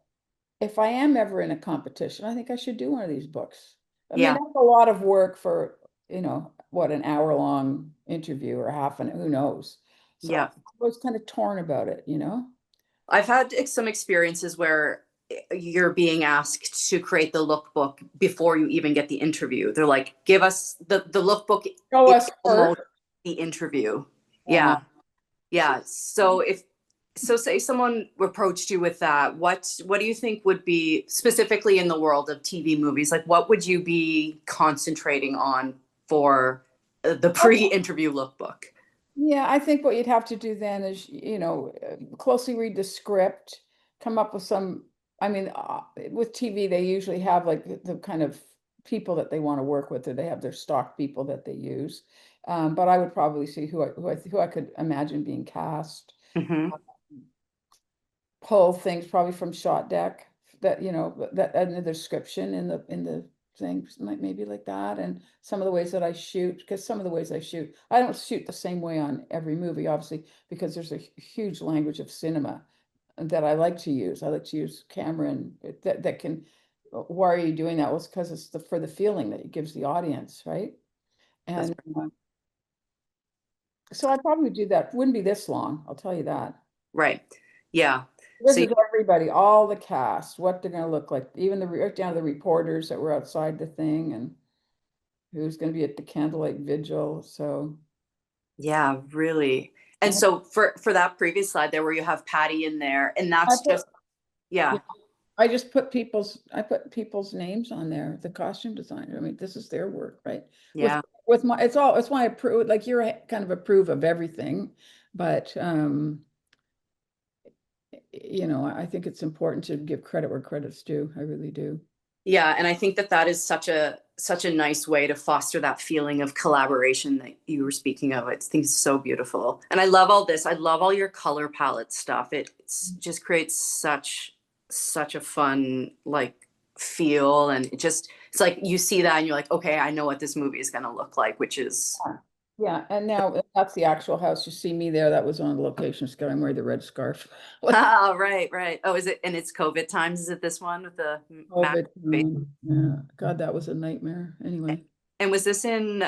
if I am ever in a competition, I think I should do one of these books. I mean, Yeah, that's a lot of work for, what, an hour-long interview or who knows? So yeah. I was kind of torn about it, I've had some experiences where you're being asked to create the lookbook before you even get the interview. They're like, give us the lookbook. Show us Promote first. the interview. Yeah. Yeah. Yeah. So say someone approached you with that, what do you think would be specifically in the world of TV movies? Like what would you be concentrating on for the pre-interview lookbook? Yeah, I think what you'd have to do then is, closely read the script, come up with I mean, with TV, they usually have like the kind of people that they want to work with, or they have their stock people that they use. But I would probably see who I could imagine being cast. Hmm. Pull things probably from Shot Deck that, that in the description in the things maybe like that, and some of the ways that I shoot, because some of the ways I shoot, I don't shoot the same way on every movie, obviously, because there's a huge language of cinema that I like to use. I like to use camera and that can. Why are you doing that? Well, it's because it's for the feeling that it gives the audience, right? That's And so I probably do that. Wouldn't be this long, I'll tell you that. right. Yeah. This So is everybody, all the cast, what they're gonna look like, even right down to the reporters that were outside the thing, and who's gonna be at the candlelight vigil. So yeah, really. And I so for that previous slide there where you have Patty in there, and I that's put, just, yeah. I put people's names on there, the costume designer. I mean, this is their work, right? Yeah. With my, it's my approve, like you're kind of approve of everything, but I think it's important to give credit where credit's due. I really do. Yeah, and I think that is such a nice way to foster that feeling of collaboration that you were speaking of. I think it's so beautiful. And I love all this. I love all your color palette stuff. It's just creates such a fun like feel, and it's like you see that and you're like, okay, I know what this movie is going to look like, which is Yeah, and now that's the actual house. You see me there. That was on the location scale. I'm wearing the red scarf. oh, right. Oh, is it, and it's COVID times? Is it this one with the mask COVID. face? Yeah, God, that was a nightmare. Anyway. And was this in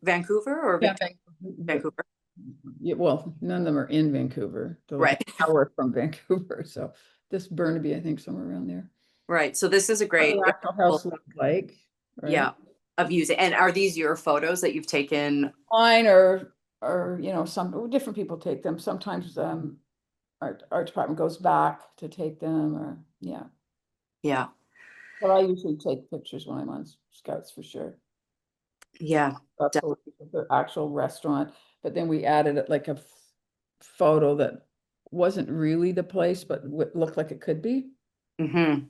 Vancouver or Yeah, Vancouver? Yeah, well, none of them are in Vancouver. They're like Right. an hour from Vancouver. So this Burnaby, I think, somewhere around there. Right. So this is a What great the actual house looked like, right? yeah, of using. And are these your photos that you've taken? Mine or some different people take them. Sometimes our department goes back to take them, or yeah. Yeah. But I usually take pictures when I'm on scouts for sure. Yeah. That's the actual restaurant. But then we added it like a photo that wasn't really the place, but looked like it could be. Mm-hmm.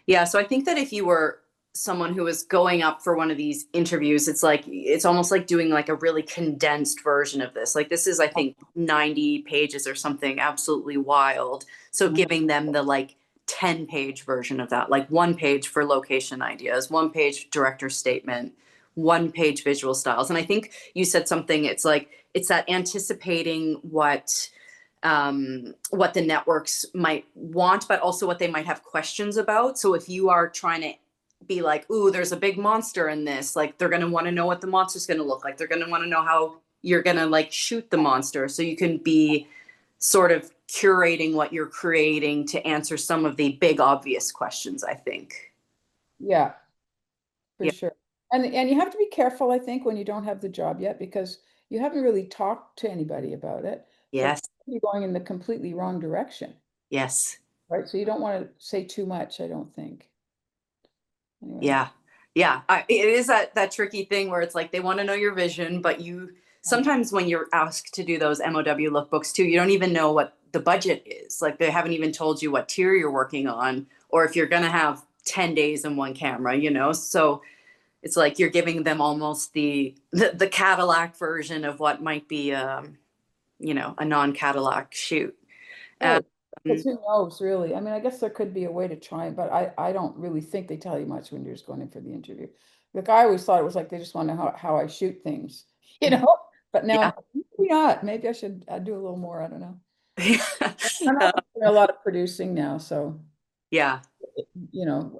Yeah. So I think that if you were someone who was going up for one of these interviews, it's almost like doing like a really condensed version of this. Like this is, I think, 90 pages or something absolutely wild. So giving them the like 10-page version of that, like 1 page for location ideas, 1 page director statement, 1 page visual styles. And I think you said something, it's like, it's that anticipating what the networks might want, but also what they might have questions about. So if you are trying to be like, ooh, there's a big monster in this, like they're going to want to know what the monster's going to look like. They're going to want to know how you're going to like shoot the monster. So you can be sort of curating what you're creating to answer some of the big obvious questions, I think. Yeah, for Yeah. sure. And you have to be careful, I think, when you don't have the job yet, because you haven't really talked to anybody about it. Yes. So you're going in the completely wrong direction, Yes. right? So you don't want to say too much, I don't think. Anyway. Yeah. Yeah. It is that tricky thing where it's like they want to know your vision, but you sometimes when you're asked to do those MOW lookbooks too, you don't even know what the budget is. Like they haven't even told you what tier you're working on, or if you're going to have 10 days in one camera. So it's like you're giving them almost the Cadillac version of what might be a non-Cadillac shoot. Because who knows, really? I mean, I guess there could be a way to try it, but I don't really think they tell you much when you're just going in for the interview. Like I always thought it was like they just want to know how I shoot things, But now Yeah. maybe not. Maybe I should do a little more. I don't know. I'm not doing a lot of producing now, so Yeah.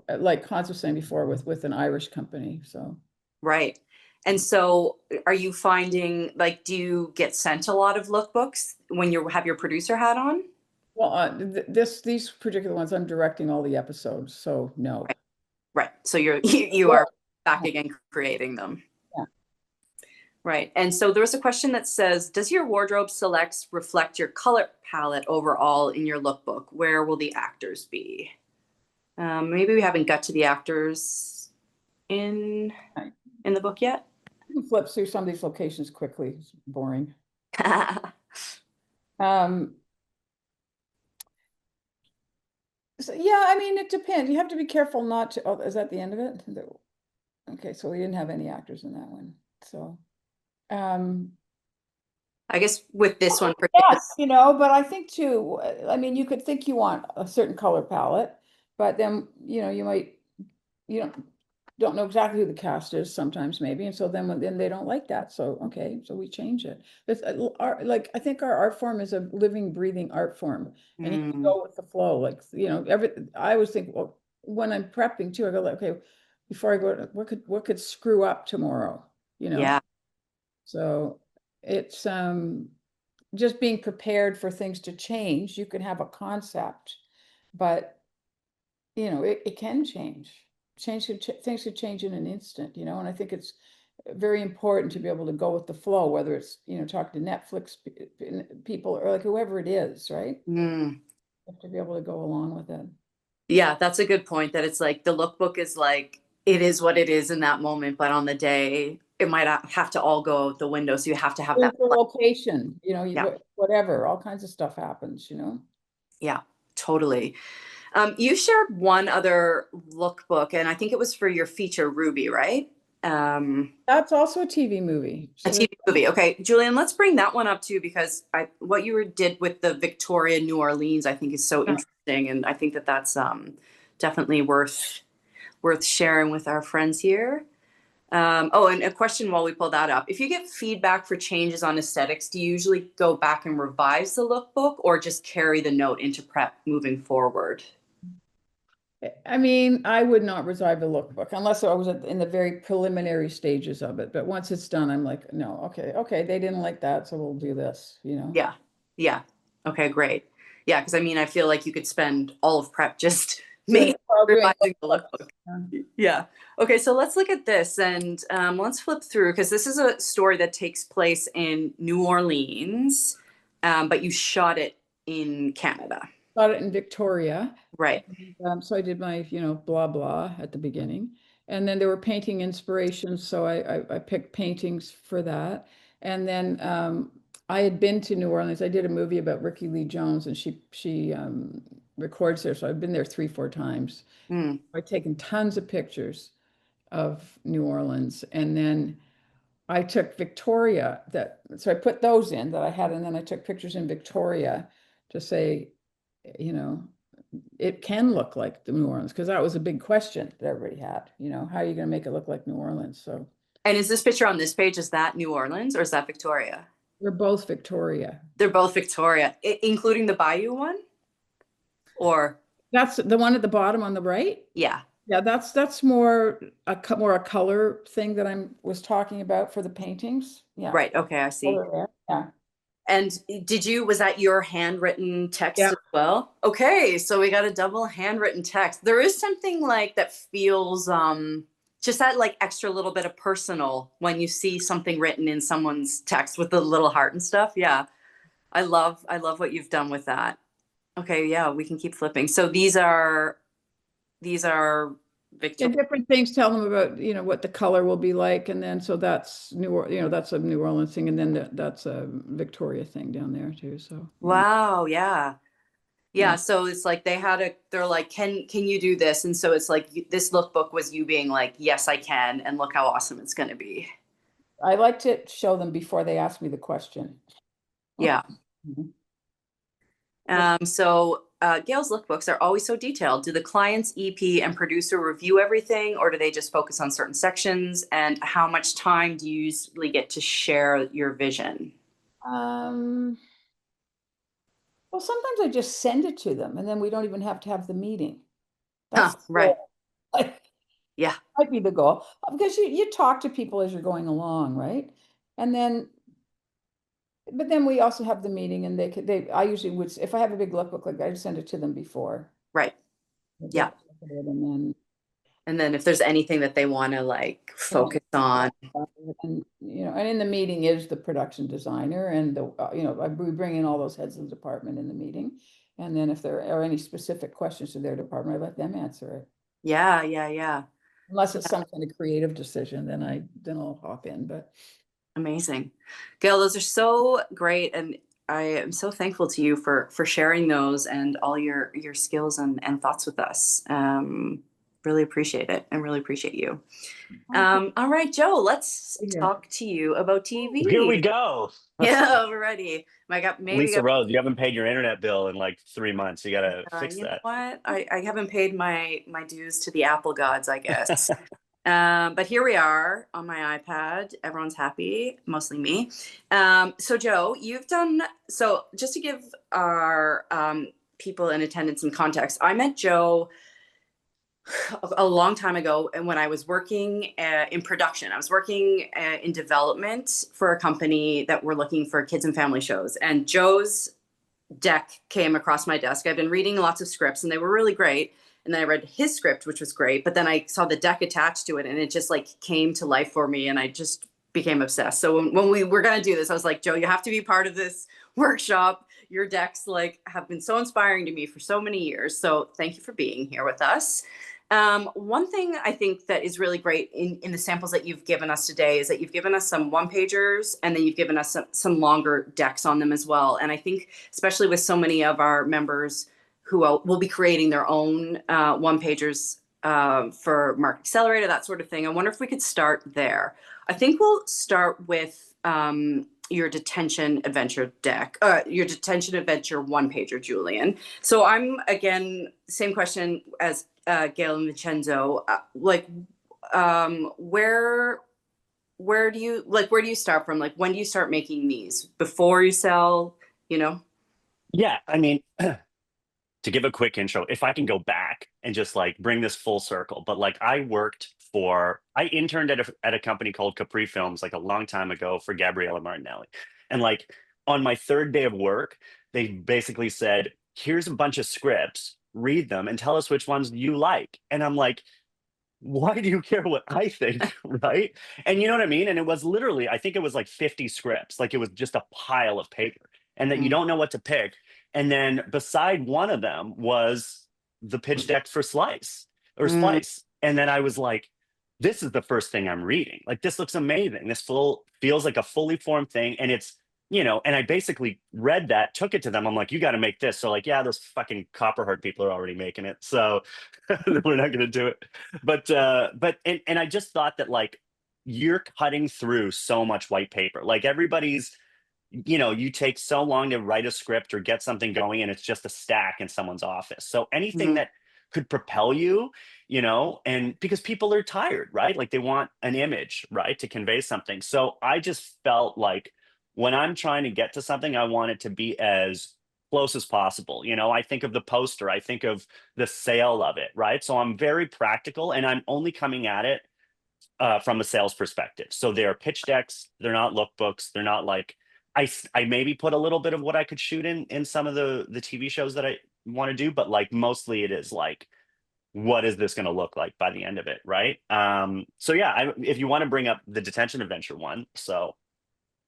like Hans was saying before, with an Irish company. So Right. And so are you finding, like, do you get sent a lot of lookbooks when you have your producer hat on? well, these particular ones, I'm directing all the episodes, so no. Right. So you are back again creating them. Yeah. Right. And so there was a question that says, does your wardrobe selects reflect your color palette overall in your lookbook? Where will the actors be? Maybe we haven't got to the actors in the book yet. You can flip through some of these locations quickly. It's boring. So yeah, I mean, it depends. You have to be careful not to. Oh, is that the end of it? Okay, so we didn't have any actors in that one. So I guess with this one Yes, you know, but I think too, I mean, you could think you want a certain color palette, but then, you know, you don't know exactly who the cast is sometimes maybe. And so then they don't like that. So, okay, so we change it. It's like, I think our art form is a living, breathing art form, and you can go with the flow. Like, you know, I always think, well, when I'm prepping too, I go like, okay, before I go, what could screw up tomorrow, you know? Yeah. So it's, just being prepared for things to change. You can have a concept, but you know, it can change. Things could change in an instant, you know, and I think it's very important to be able to go with the flow, whether it's, you know, talking to Netflix people or like whoever it is, right? Mm. You have to be able to go along with it. Yeah, that's a good point, that it's like the lookbook is like, it is what it is in that moment, but on the day, it might have to all go out the window. So you have to have that. The location, you know, Yeah. whatever, all kinds of stuff happens, you know? Yeah, totally. You shared one other lookbook, and I think it was for your feature, Ruby, right? That's also a TV movie. A TV movie. Okay, Julian, let's bring that one up too, because what you did with the Victoria, New Orleans, I think is so interesting, and I think that that's definitely worth sharing with our friends here. Oh, and a question while we pull that up. If you get feedback for changes on aesthetics, do you usually go back and revise the lookbook or just carry the note into prep moving forward? I mean, I would not revive a lookbook unless I was in the very preliminary stages of it. But once it's done, I'm like, no, okay, they didn't like that, so we'll do this, you know? Yeah. Yeah. Okay, great. Yeah, because I mean, I feel like you could spend all of prep just revising the lookbook. Yeah. Okay, so let's look at this, and let's flip through, because this is a story that takes place in New Orleans, but you shot it in Canada. Got it in Victoria. Right. And, so I did my, you know, blah, blah at the beginning. And then there were painting inspirations. So I picked paintings for that. And then I had been to New Orleans. I did a movie about Ricky Lee Jones, and she records there. So I've been there 3-4 times. Mm. I've taken tons of pictures of New Orleans. And then I took Victoria so I put those in that I had, and then I took pictures in Victoria to say, you know, it can look like the New Orleans, because that was a big question that everybody had, you know, how are you going to make it look like New Orleans? So. And is this picture on this page, is that New Orleans or is that Victoria? They're both Victoria. They're both Victoria, including the Bayou one? Or? That's the one at the bottom on the right? Yeah. Yeah, that's more a color thing that was talking about for the paintings. Yeah. Right. Okay, I see. Yeah. And was that your handwritten text Yeah. as well? Okay, so we got a double handwritten text. There is something like that feels just that like extra little bit of personal when you see something written in someone's text with the little heart and stuff. Yeah. I love what you've done with that. Okay, yeah, we can keep flipping. So these are And different things tell them about, you know, what the color will be like. And then, so that's that's a New Orleans thing. And then that's a Victoria thing down there too. So. Wow. Yeah. Yeah. So it's like they're like, can you do this? And so it's like, this lookbook was you being like, yes, I can. And look how awesome it's going to be. I like to show them before they ask me the question. Yeah. So Gail's lookbooks are always so detailed. Do the clients, EP, and producer review everything, or do they just focus on certain sections? And how much time do you usually get to share your vision? Well, sometimes I just send it to them, and then we don't even have to have the meeting. That's right. Yeah, might be the goal, because you talk to people as you're going along, right? And then. But then we also have the meeting, and I usually would, if I have a big lookbook, like I'd send it to them before. Right. Yeah. And then if there's anything that they want to like focus on. And, you know, and in the meeting is the production designer, and we bring in all those heads of the department in the meeting. And then if there are any specific questions to their department, I let them answer it. Yeah, yeah, yeah. Unless it's some kind of creative decision, then I'll hop in, but. Amazing. Gail, those are so great. And I am so thankful to you for sharing those and all your skills and thoughts with us. really appreciate it and really appreciate you. All right, Joe, let's talk to you about TV. Here we go. Yeah, we're ready. Lisa Rose, you haven't paid your internet bill in like 3 months. You gotta fix you that. know what? I haven't paid my dues to the Apple gods, I guess. But here we are on my iPad. Everyone's happy, mostly me. So Joe, so just to give our people in attendance some context, I met Joe a long time ago, and when I was working in production. I was working in development for a company that were looking for kids and family shows, and Joe's deck came across my desk. I've been reading lots of scripts and they were really great, and then I read his script, which was great, but then I saw the deck attached to it and it just like came to life for me, and I just became obsessed. So when we were going to do this, I was like, Joe, you have to be part of this workshop. Your decks like have been so inspiring to me for so many years, so thank you for being here with us. One thing I think that is really great in the samples that you've given us today is that you've given us some one-pagers, and then you've given us some longer decks on them as well. And I think especially with so many of our members who will be creating their own one-pagers for Market Accelerator, that sort of thing, I wonder if we could start there. I think we'll start with your detention adventure deck, your detention adventure one-pager, Julian. So I'm, again, same question as Gail and Vincenzo, where do you start from? Like, when do you start making these? Before you sell, Yeah, I mean, to give a quick intro, if I can go back and just like bring this full circle, but like I interned at a company called Capri Films like a long time ago for Gabriella Martinelli. And like on my third day of work, they basically said, here's a bunch of scripts, read them and tell us which ones you like. And I'm like, why do you care what I think? Right. And you know what I mean? And it was literally, I think it was like 50 scripts. Like it was just a pile of paper, and that you don't know what to pick. And then beside one of them was the pitch deck for Slice. And then I was like, this is the first thing I'm reading. Like, this looks amazing. This feels like a fully formed thing. And it's, and I basically read that, took it to them. I'm like, you got to make this. So like, yeah, those fucking Copperheart people are already making it. So we're not going to do it. But I just thought that like, you're cutting through so much white paper. Like everybody's, you take so long to write a script or get something going, and it's just a stack in someone's office. So anything that could propel you, and because people are tired, right? Like they want an image, right, to convey something. So I just felt like when I'm trying to get to something, I want it to be as close as possible. I think of the poster, I think of the sale of it, right? So I'm very practical, and I'm only coming at it from a sales perspective. So they're pitch decks, they're not lookbooks, they're not like, I maybe put a little bit of what I could shoot in some of the TV shows that I want to do, but like mostly it is like, what is this going to look like by the end of it, right? So yeah, if you want to bring up the detention adventure one, so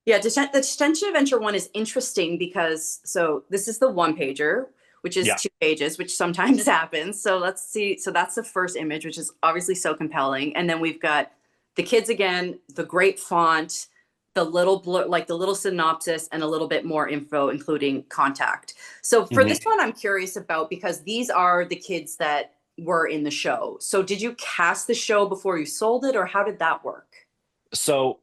yeah, the detention adventure one is interesting because this is the one pager, which is 2 pages, which sometimes happens. So let's see. So that's the first image, which is obviously so compelling, and then we've got the kids again, the great font, the little the little synopsis, and a little bit more info, including contact. So for this one, I'm curious about, because these are the kids that were in the show. So did you cast the show before you sold it, or how did that work? So,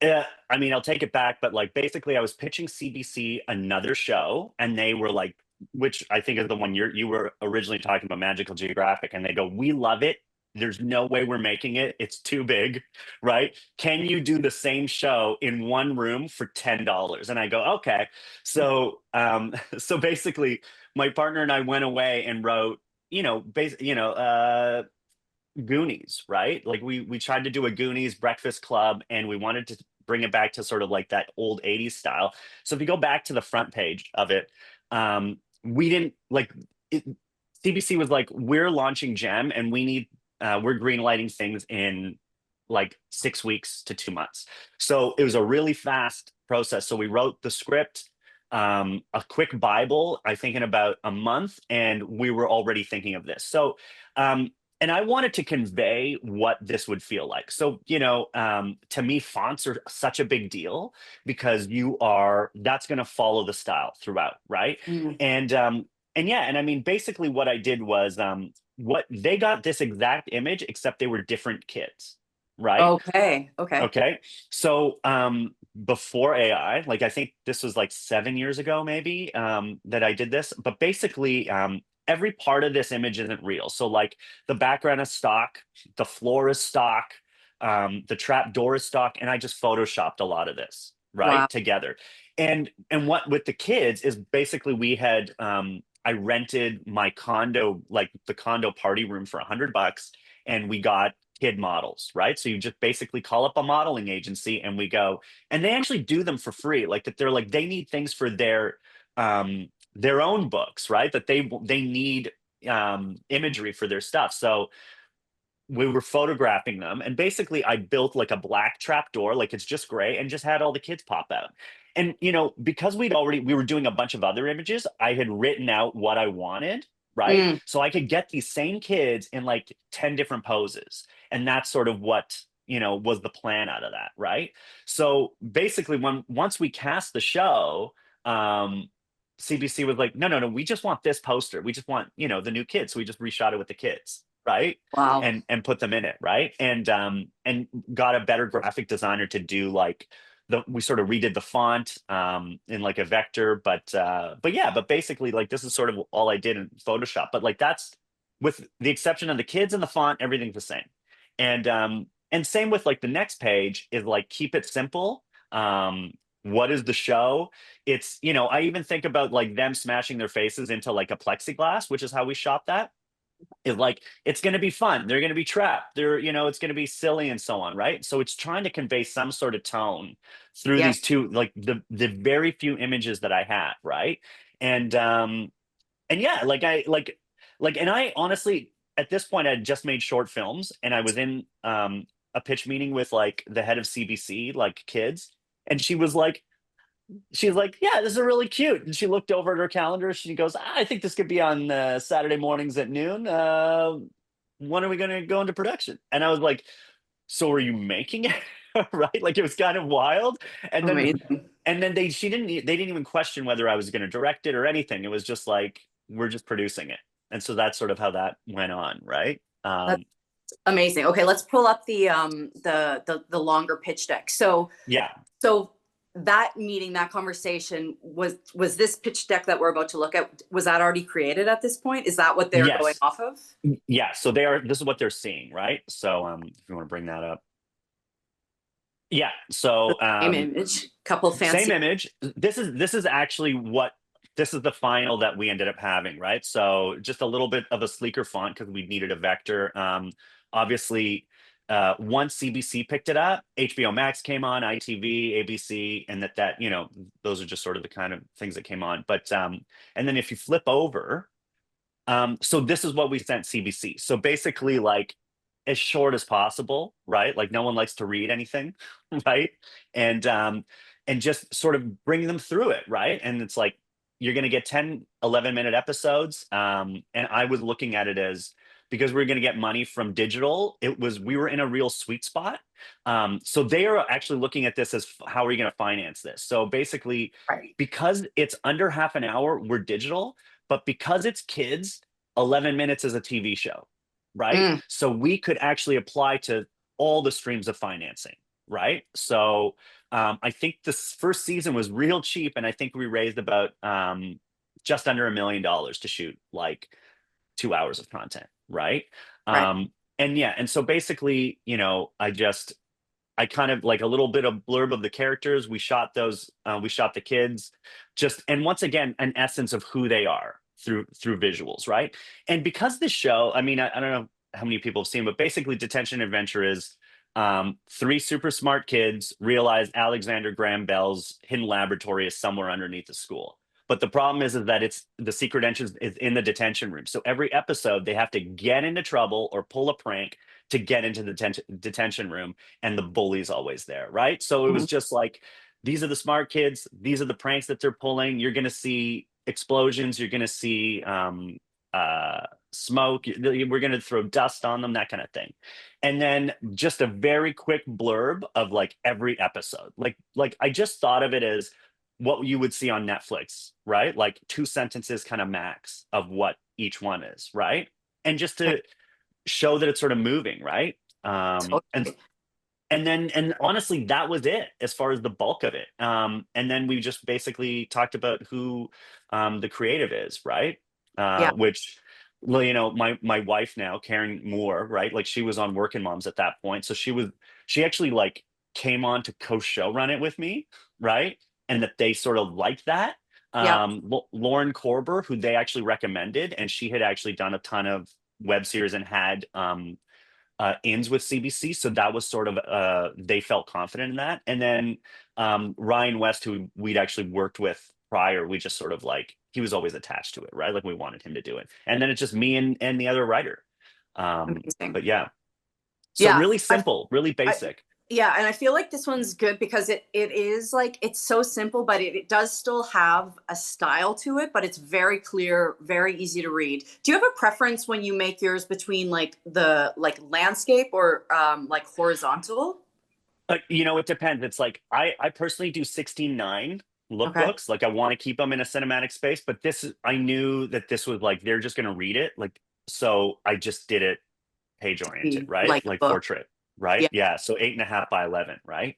I mean, I'll take it back, but like basically I was pitching CBC another show, and they were like, which I think is the one you were originally talking about, Magical Geographic, and they go, we love it. There's no way we're making it. It's too big, right? Can you do the same show in one room for $10? And I go, okay. So, so basically, my partner and I went away and wrote, Goonies, right? Like we tried to do a Goonies Breakfast Club, and we wanted to bring it back to sort of like that old 80s style. So if you go back to the front page of it, we didn't like it. CBC was like, we're launching Gem, and we're green lighting things in like 6 weeks to 2 months. So it was a really fast process. So we wrote the script, a quick Bible, I think in about a month, and we were already thinking of this. So, and I wanted to convey what this would feel like. So, to me, fonts are such a big deal because that's going to follow the style throughout, right? And I mean, basically what I did was, what they got this exact image, except they were different kids, right? Okay. Okay. Okay. So before AI, like I think this was like 7 years ago, maybe, that I did this. But basically, every part of this image isn't real. So like the background is stock, the floor is stock, the trap door is stock, and I just photoshopped a lot of this, Wow. right, together. And what with the kids is basically we had I rented my condo, like the condo party room for $100, and we got kid models, right? So you just basically call up a modeling agency and we go, and they actually do them for free. Like that they're like, they need things for their own books, right? That they need imagery for their stuff. So we were photographing them, and basically I built like a black trap door, like it's just gray, and just had all the kids pop out. And because we were doing a bunch of other images, I had written out what I wanted, right? So I could get these same kids in like 10 different poses. And that's sort of what was the plan out of that, right? So basically once we cast the show, CBC was like, no, we just want this poster, we just want the new kids, so we just reshot it with the kids, right? Wow. And put them in it, right? And got a better graphic designer to do like we sort of redid the font in like a vector, but basically like this is sort of all I did in Photoshop. But like that's with the exception of the kids and the font, everything's the same. And same with like the next page is like keep it simple. What is the show? It's I even think about like them smashing their faces into like a plexiglass, which is how we shot that. Is like it's going to be fun, they're going to be trapped, it's going to be silly and so on, right? So it's trying to convey some sort of tone through these two, like the very few images that I have, right? And yeah, and I honestly at this point I had just made short films, and I was in a pitch meeting with like the head of CBC, like kids, and she's like, yeah, this is really cute. And she looked over at her calendar. She goes, I think this could be on Saturday mornings at noon. When are we going to go into production? And I was like, so are you making it? Right? Like it was kind of wild. And then, Amazing. and then they didn't even question whether I was going to direct it or anything. It was just like, we're just producing it. And so that's sort of how that went on. Right. That's amazing. Okay. Let's pull up the longer pitch deck. So that meeting, that conversation was this pitch deck that we're about to look at, was that already created at this point? Is that what they're going off of? Yeah. So this is what they're seeing, right? So if you want to bring that up. Yeah. So same image, couple fancy. Same image. This is actually this is the final that we ended up having, right? So just a little bit of a sleeker font because we needed a vector. Obviously, once CBC picked it up, HBO Max came on, ITV, ABC, and that those are just sort of the kind of things that came on. But and then if you flip over, so this is what we sent CBC. So basically, like as short as possible, right? Like no one likes to read anything, right? And just sort of bring them through it, right? And it's like you're going to get 10, 11-minute episodes. And I was looking at it as, because we're going to get money from digital, we were in a real sweet spot. So they are actually looking at this as how are we going to finance this? So basically, because it's under half an hour, we're digital, but because it's kids, 11 minutes is a TV show, right? So we could actually apply to all the streams of financing, right? So I think this first season was real cheap, and I think we raised about just under $1 million to shoot like 2 hours of content, right? And so basically, I kind of like a little bit of blurb of the characters. We shot those, we shot the kids, and once again, an essence of who they are through visuals, right? And because this show, I mean, I don't know how many people have seen, but basically Detention Adventure is 3 super smart kids realize Alexander Graham Bell's hidden laboratory is somewhere underneath the school. But the problem is that it's the secret entrance is in the detention room. So every episode they have to get into trouble or pull a prank to get into the detention room, and the bully's always there, right? So it was just like, these are the smart kids, these are the pranks that they're pulling. You're going to see explosions, you're going to see smoke, we're going to throw dust on them, that kind of thing. And then just a very quick blurb of like every episode. Like I just thought of it as what you would see on Netflix, right? Like 2 sentences kind of max of what each one is, right? and just to show that it's sort of moving, right? Totally. And honestly, that was it as far as the bulk of it. And then we just basically talked about who the creative is, right? Yeah. Which, well, you know, my wife now, Karen Moore, right? Like she was on Working Moms at that point, so she actually like came on to co-show run it with me, right? And that they sort of liked that. Yeah. Lauren Korber, who they actually recommended, and she had actually done a ton of web series and had ins with CBC, so that was sort of they felt confident in that. And then Ryan West, who we'd actually worked with prior, we just sort of like, he was always attached to it, right? Like we wanted him to do it. And then it's just me and the other writer. Amazing. But yeah, so Yeah. really simple, really basic. Yeah, and I feel like this one's good because it is like, it's so simple, but it does still have a style to it, but it's very clear, very easy to read. Do you have a preference when you make yours between like the landscape or like horizontal? You know, it depends. It's like I personally do 16:9 lookbooks. Like I want to keep them in a cinematic space, but I knew that this was like they're just gonna read it. Like, so I just did it page oriented, right? Like Like book. portrait, right? Yeah. So 8.5 by 11, right?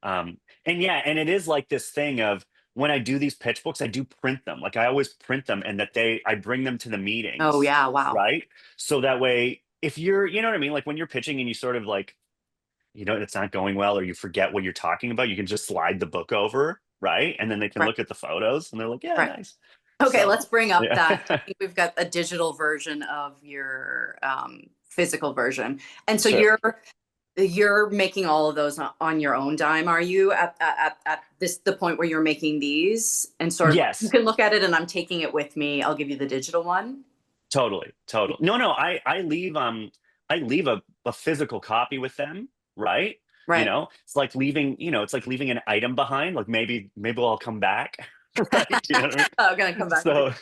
And and it is like this thing of when I do these pitch books, I do print them. Like I always print them, and that I bring them to the meetings. Oh yeah, wow. Right. So that way, if you're, you know what I mean? Like when you're pitching and you sort of like, you know, it's not going well, or you forget what you're talking about, you can just slide the book over, right? And then they can look at the photos and they're like, yeah, nice. Okay, So, let's bring up yeah. that. I think we've got a digital version of your physical version. And so Sure. you're making all of those on your own dime, are you, at the point where you're making these and sort of Yes. you can look at it and I'm taking it with me. I'll give you the digital one. Totally. No, I leave a physical copy with them, right? Right. You know, it's like leaving an item behind. Like maybe I'll come back. Right? You know what I mean? I'm gonna come back. So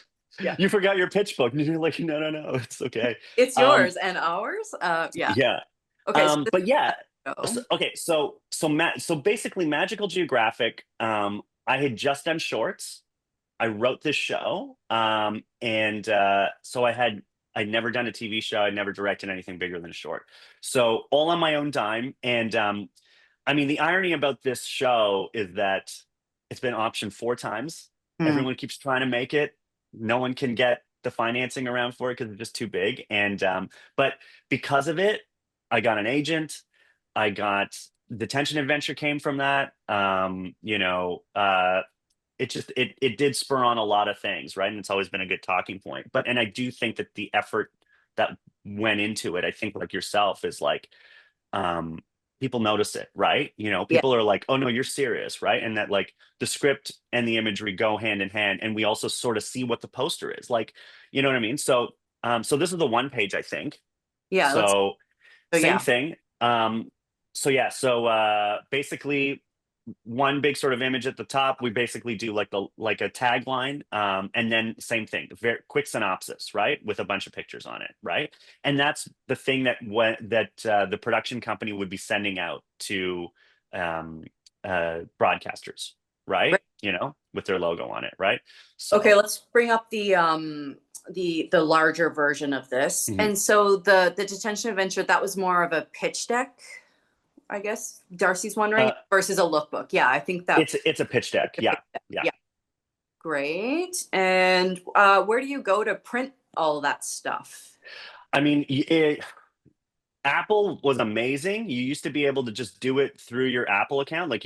Yeah. you forgot your pitch book, and you're like, no, it's okay. It's yours and ours. Yeah. Yeah. Okay. So But yeah. this- Okay. So basically, Magical Geographic. I had just done shorts. I wrote this show, and so I'd never done a TV show. I'd never directed anything bigger than a short. So all on my own dime. And I mean, the irony about this show is that it's been optioned 4 times. Everyone keeps trying to make it. No one can get the financing around for it because it's just too big. And but because of it, I got an agent. I got Detention Adventure came from that. You know, it did spur on a lot of things, right? And it's always been a good talking point. And I do think that the effort that went into it, I think like yourself, is like people notice it, right? You know, people are like, oh no, you're serious, right? And that like the script and the imagery go hand in hand, and we also sort of see what the poster is like, you know what I mean? So so this is the one page, I think. Yeah. So same thing. So basically one big sort of image at the top, we basically do like a tagline, and then same thing, very quick synopsis, right, with a bunch of pictures on it, right? And that's the thing that the production company would be sending out to broadcasters, right? You know, with their logo on it, right? So, okay, let's bring up the larger version of this. And so the Detention Adventure, that was more of a pitch deck, I guess Darcy's wondering, versus a lookbook. Yeah, I think that it's a pitch deck. Yeah. Great. And where do you go to print all that stuff? I mean, Apple was amazing. You used to be able to just do it through your Apple account. Like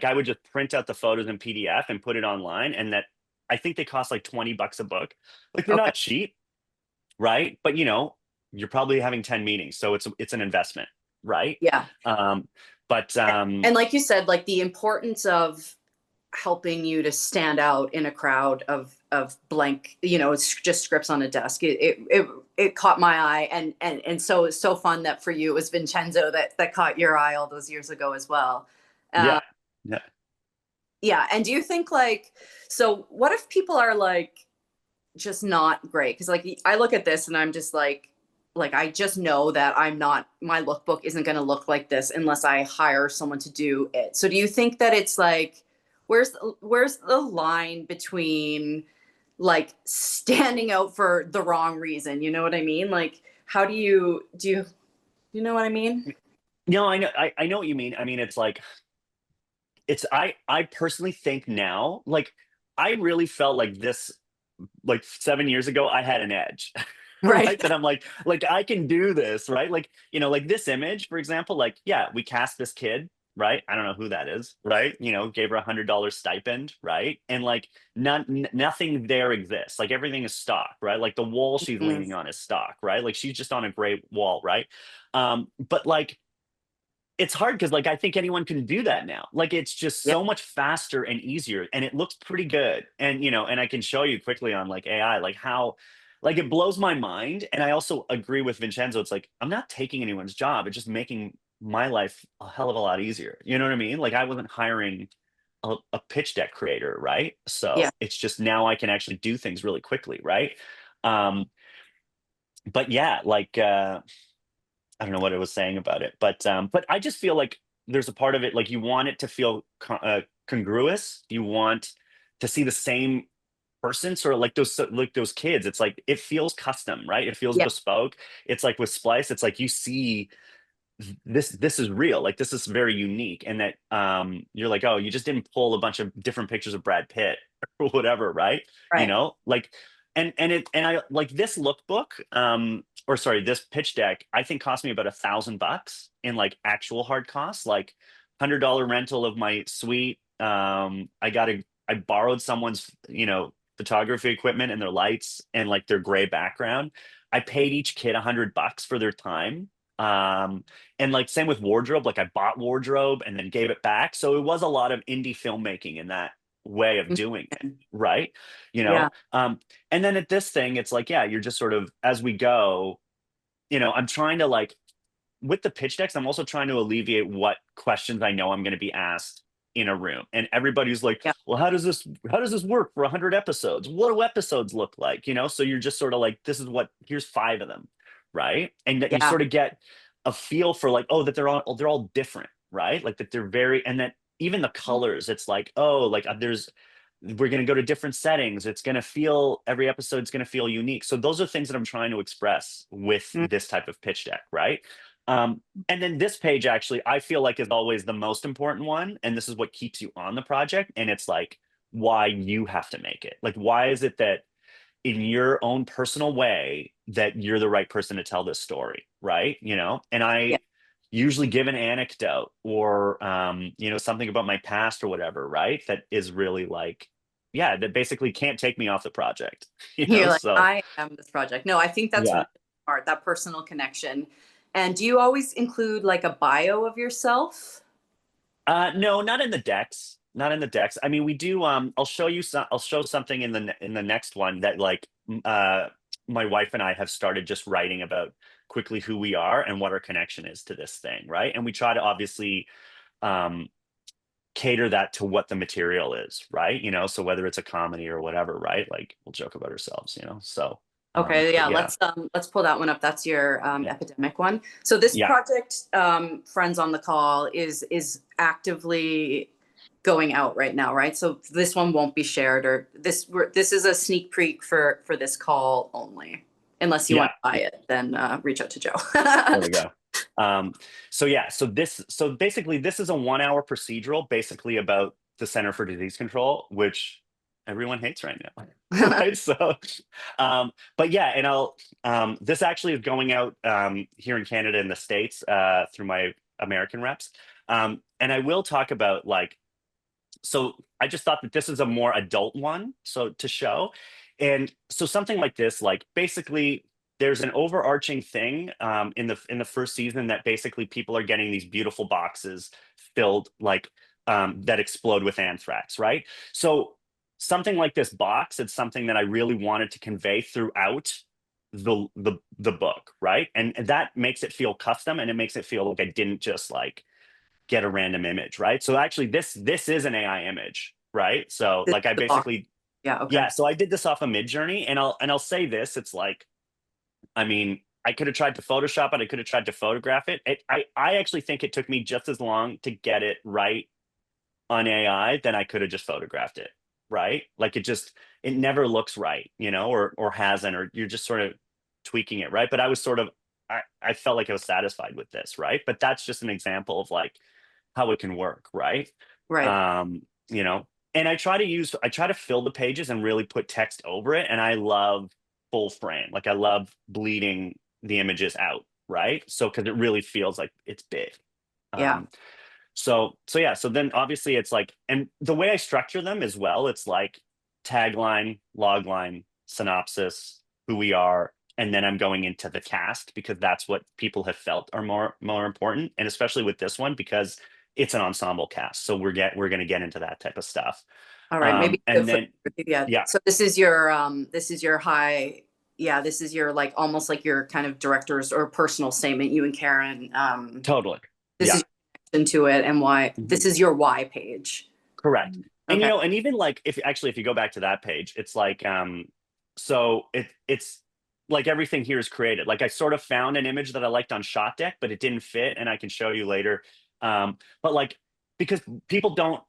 I would just print out the photos in PDF and put it online. And that, I think they cost like $20 a book. Like they're not cheap, right? But you know, you're probably having 10 meetings, so it's an investment, right? Yeah. And like you said, like the importance of helping you to stand out in a crowd of blank, you know, it's just scripts on a desk. It caught my eye, and so it's so fun that for you it was Vincenzo that caught your eye all those years ago as well. Yeah. And do you think like, so what if people are like just not great? Because like I look at this and I'm just like I just know that my lookbook isn't going to look like this unless I hire someone to do it. So do you think that it's like, where's the line between like standing out for the wrong reason. You know what I mean? Like, how do you know what I mean? No, I know what you mean. I mean, it's like, I personally think now, like, I really felt like this, like 7 years ago, I had an edge. Right. Right, that I'm like I can do this, right? Like, like this image, for example, like, yeah, we cast this kid, right? I don't know who that is, right? Gave her $100 stipend, right? And like nothing there exists. Like everything is stock, right? Like the wall she's Mhm. leaning on is stock, right? Like she's just on a gray wall, right? But like it's hard because like I think anyone can do that now. Like it's just Yeah. so much faster and easier, and it looks pretty good. And and I can show you quickly on like AI, like how like it blows my mind. And I also agree with Vincenzo. It's like I'm not taking anyone's job. It's just making my life a hell of a lot easier. You know what I mean? Like I wasn't hiring a pitch deck creator, right? Yeah. So it's just now I can actually do things really quickly, right? Um, but yeah, like I don't know what I was saying about it, but I just feel like there's a part of it like you want it to feel congruous. You want to see the same person, sort of like those kids. It's like it feels custom, right? It feels Yeah. bespoke. It's like with Splice, it's like you see this is real, like this is very unique, and that you're like, oh, you just didn't pull a bunch of different pictures of Brad Pitt or whatever, right? Right. Like and I like this lookbook, or sorry, this pitch deck, I think cost me about $1,000 in like actual hard costs, like $100 rental of my suite. I borrowed someone's photography equipment and their lights and like their gray background. I paid each kid $100 for their time. And like same with wardrobe, like I bought wardrobe and then gave it back. So it was a lot of indie filmmaking in that way of doing it, right? Yeah. And then at this thing, it's like, yeah, you're just sort of as we go, I'm trying to like with the pitch decks, I'm also trying to alleviate what questions I know I'm going to be asked in a room. And everybody's like, Yeah. well, how does this work for 100 episodes? What do episodes look like? So you're just sort of like, here's 5 of them, right? And that you Yeah. sort of get a feel for like, oh, that they're all different, right? Like that they're very, and that even the colors, it's like, oh, like we're going to go to different settings. Every episode's going to feel unique. So those are things that I'm trying to express with Mm. this type of pitch deck, right? And then this page actually, I feel like is always the most important one. And this is what keeps you on the project. And it's like why you have to make it. Like, why is it that in your own personal way that you're the right person to tell this story, right? And Yeah. I usually give an anecdote or something about my past or whatever, right? That is really like, yeah, that basically can't take me off the project. You're like, So I am this project. No, I think that's yeah. really smart, that personal connection. And do you always include like a bio of yourself? No, not in the decks. Not in the decks. I mean, we do. I'll show something in the next one that like my wife and I have started just writing about quickly who we are and what our connection is to this thing, right? And we try to obviously um, cater that to what the material is, right? So whether it's a comedy or whatever, right? Like we'll joke about ourselves, So Okay, yeah, yeah, let's pull that one up. That's your yeah, epidemic one. So this yeah. project, Friends on the Call, is actively going out right now, right? So this one won't be shared, or this is a sneak peek for this call only. Unless you Yeah. want to buy it, then reach out to Joe. There we go. So yeah, so basically this is a 1-hour procedural basically about the Center for Disease Control, which everyone hates right now. Right. So but yeah, and this actually is going out here in Canada and the States through my American reps. And I will talk about like, so I just thought that this is a more adult one, so to show. And so something like this, like basically there's an overarching thing in the first season that basically people are getting these beautiful boxes filled like that explode with anthrax, right? So something like this box, it's something that I really wanted to convey throughout the book, right? And that makes it feel custom, and it makes it feel like I didn't just like get a random image, right? So actually this is an AI image, right? So like I The box. basically Yeah, okay. yeah, so I did this off of Midjourney, and I'll say this, it's like, I mean, I could have tried to Photoshop it, I could have tried to photograph it. I actually think it took me just as long to get it right on AI than I could have just photographed it, right? Like it never looks right, or hasn't, or you're just sort of tweaking it, right? But I was sort of, I felt like I was satisfied with this, right? But that's just an example of like how it can work, right? Right. You know, and I try to fill the pages and really put text over it. And I love full frame. Like I love bleeding the images out, right? So because it really feels like it's big. Yeah. So yeah, so then obviously it's like, and the way I structure them as well, it's like tagline, logline, synopsis, who we are, and then I'm going into the cast because that's what people have felt are more important, and especially with this one because it's an ensemble cast, so we're going to get into that type of stuff. All right, maybe and then yeah. So this is your high, yeah, this is your like almost like your kind of director's or personal statement, you and Karen. Totally. This Yeah. is into it and why this is your why page. Correct. And Okay. and even like if you go back to that page, it's like so it's like everything here is created. Like I sort of found an image that I liked on Shot Deck, but it didn't fit, and I can show you later. But like because people don't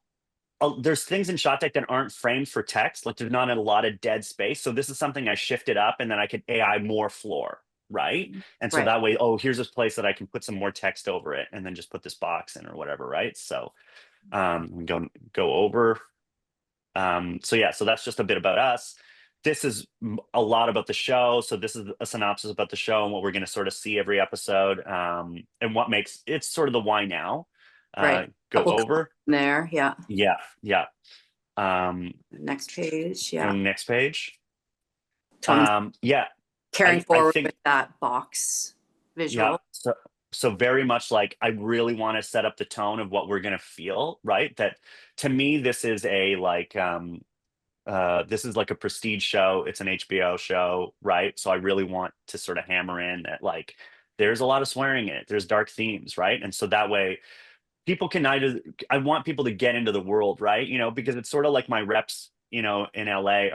there's things in Shot Deck that aren't framed for text, like there's not a lot of dead space. So this is something I shifted up, and then I could AI more floor, right? And so Right. that way, here's this place that I can put some more text over it, and then just put this box in or whatever, right? So we go over. So yeah, so that's just a bit about us. This is a lot about the show. So this is a synopsis about the show and what we're going to sort of see every episode, and what makes it's sort of the why now. Right. Go Couple over there. Yeah. Yeah. Next page. Go Yeah. next page. Tony's Yeah. carrying I forward think, with that box visual. yeah. So very much like I really want to set up the tone of what we're gonna feel, right? That to me, this is a like this is like a prestige show. It's an HBO show, right? So I really want to sort of hammer in that like there's a lot of swearing in it. There's dark themes, right? And so that way people can I want people to get into the world, right? Because it's sort of like my reps, in LA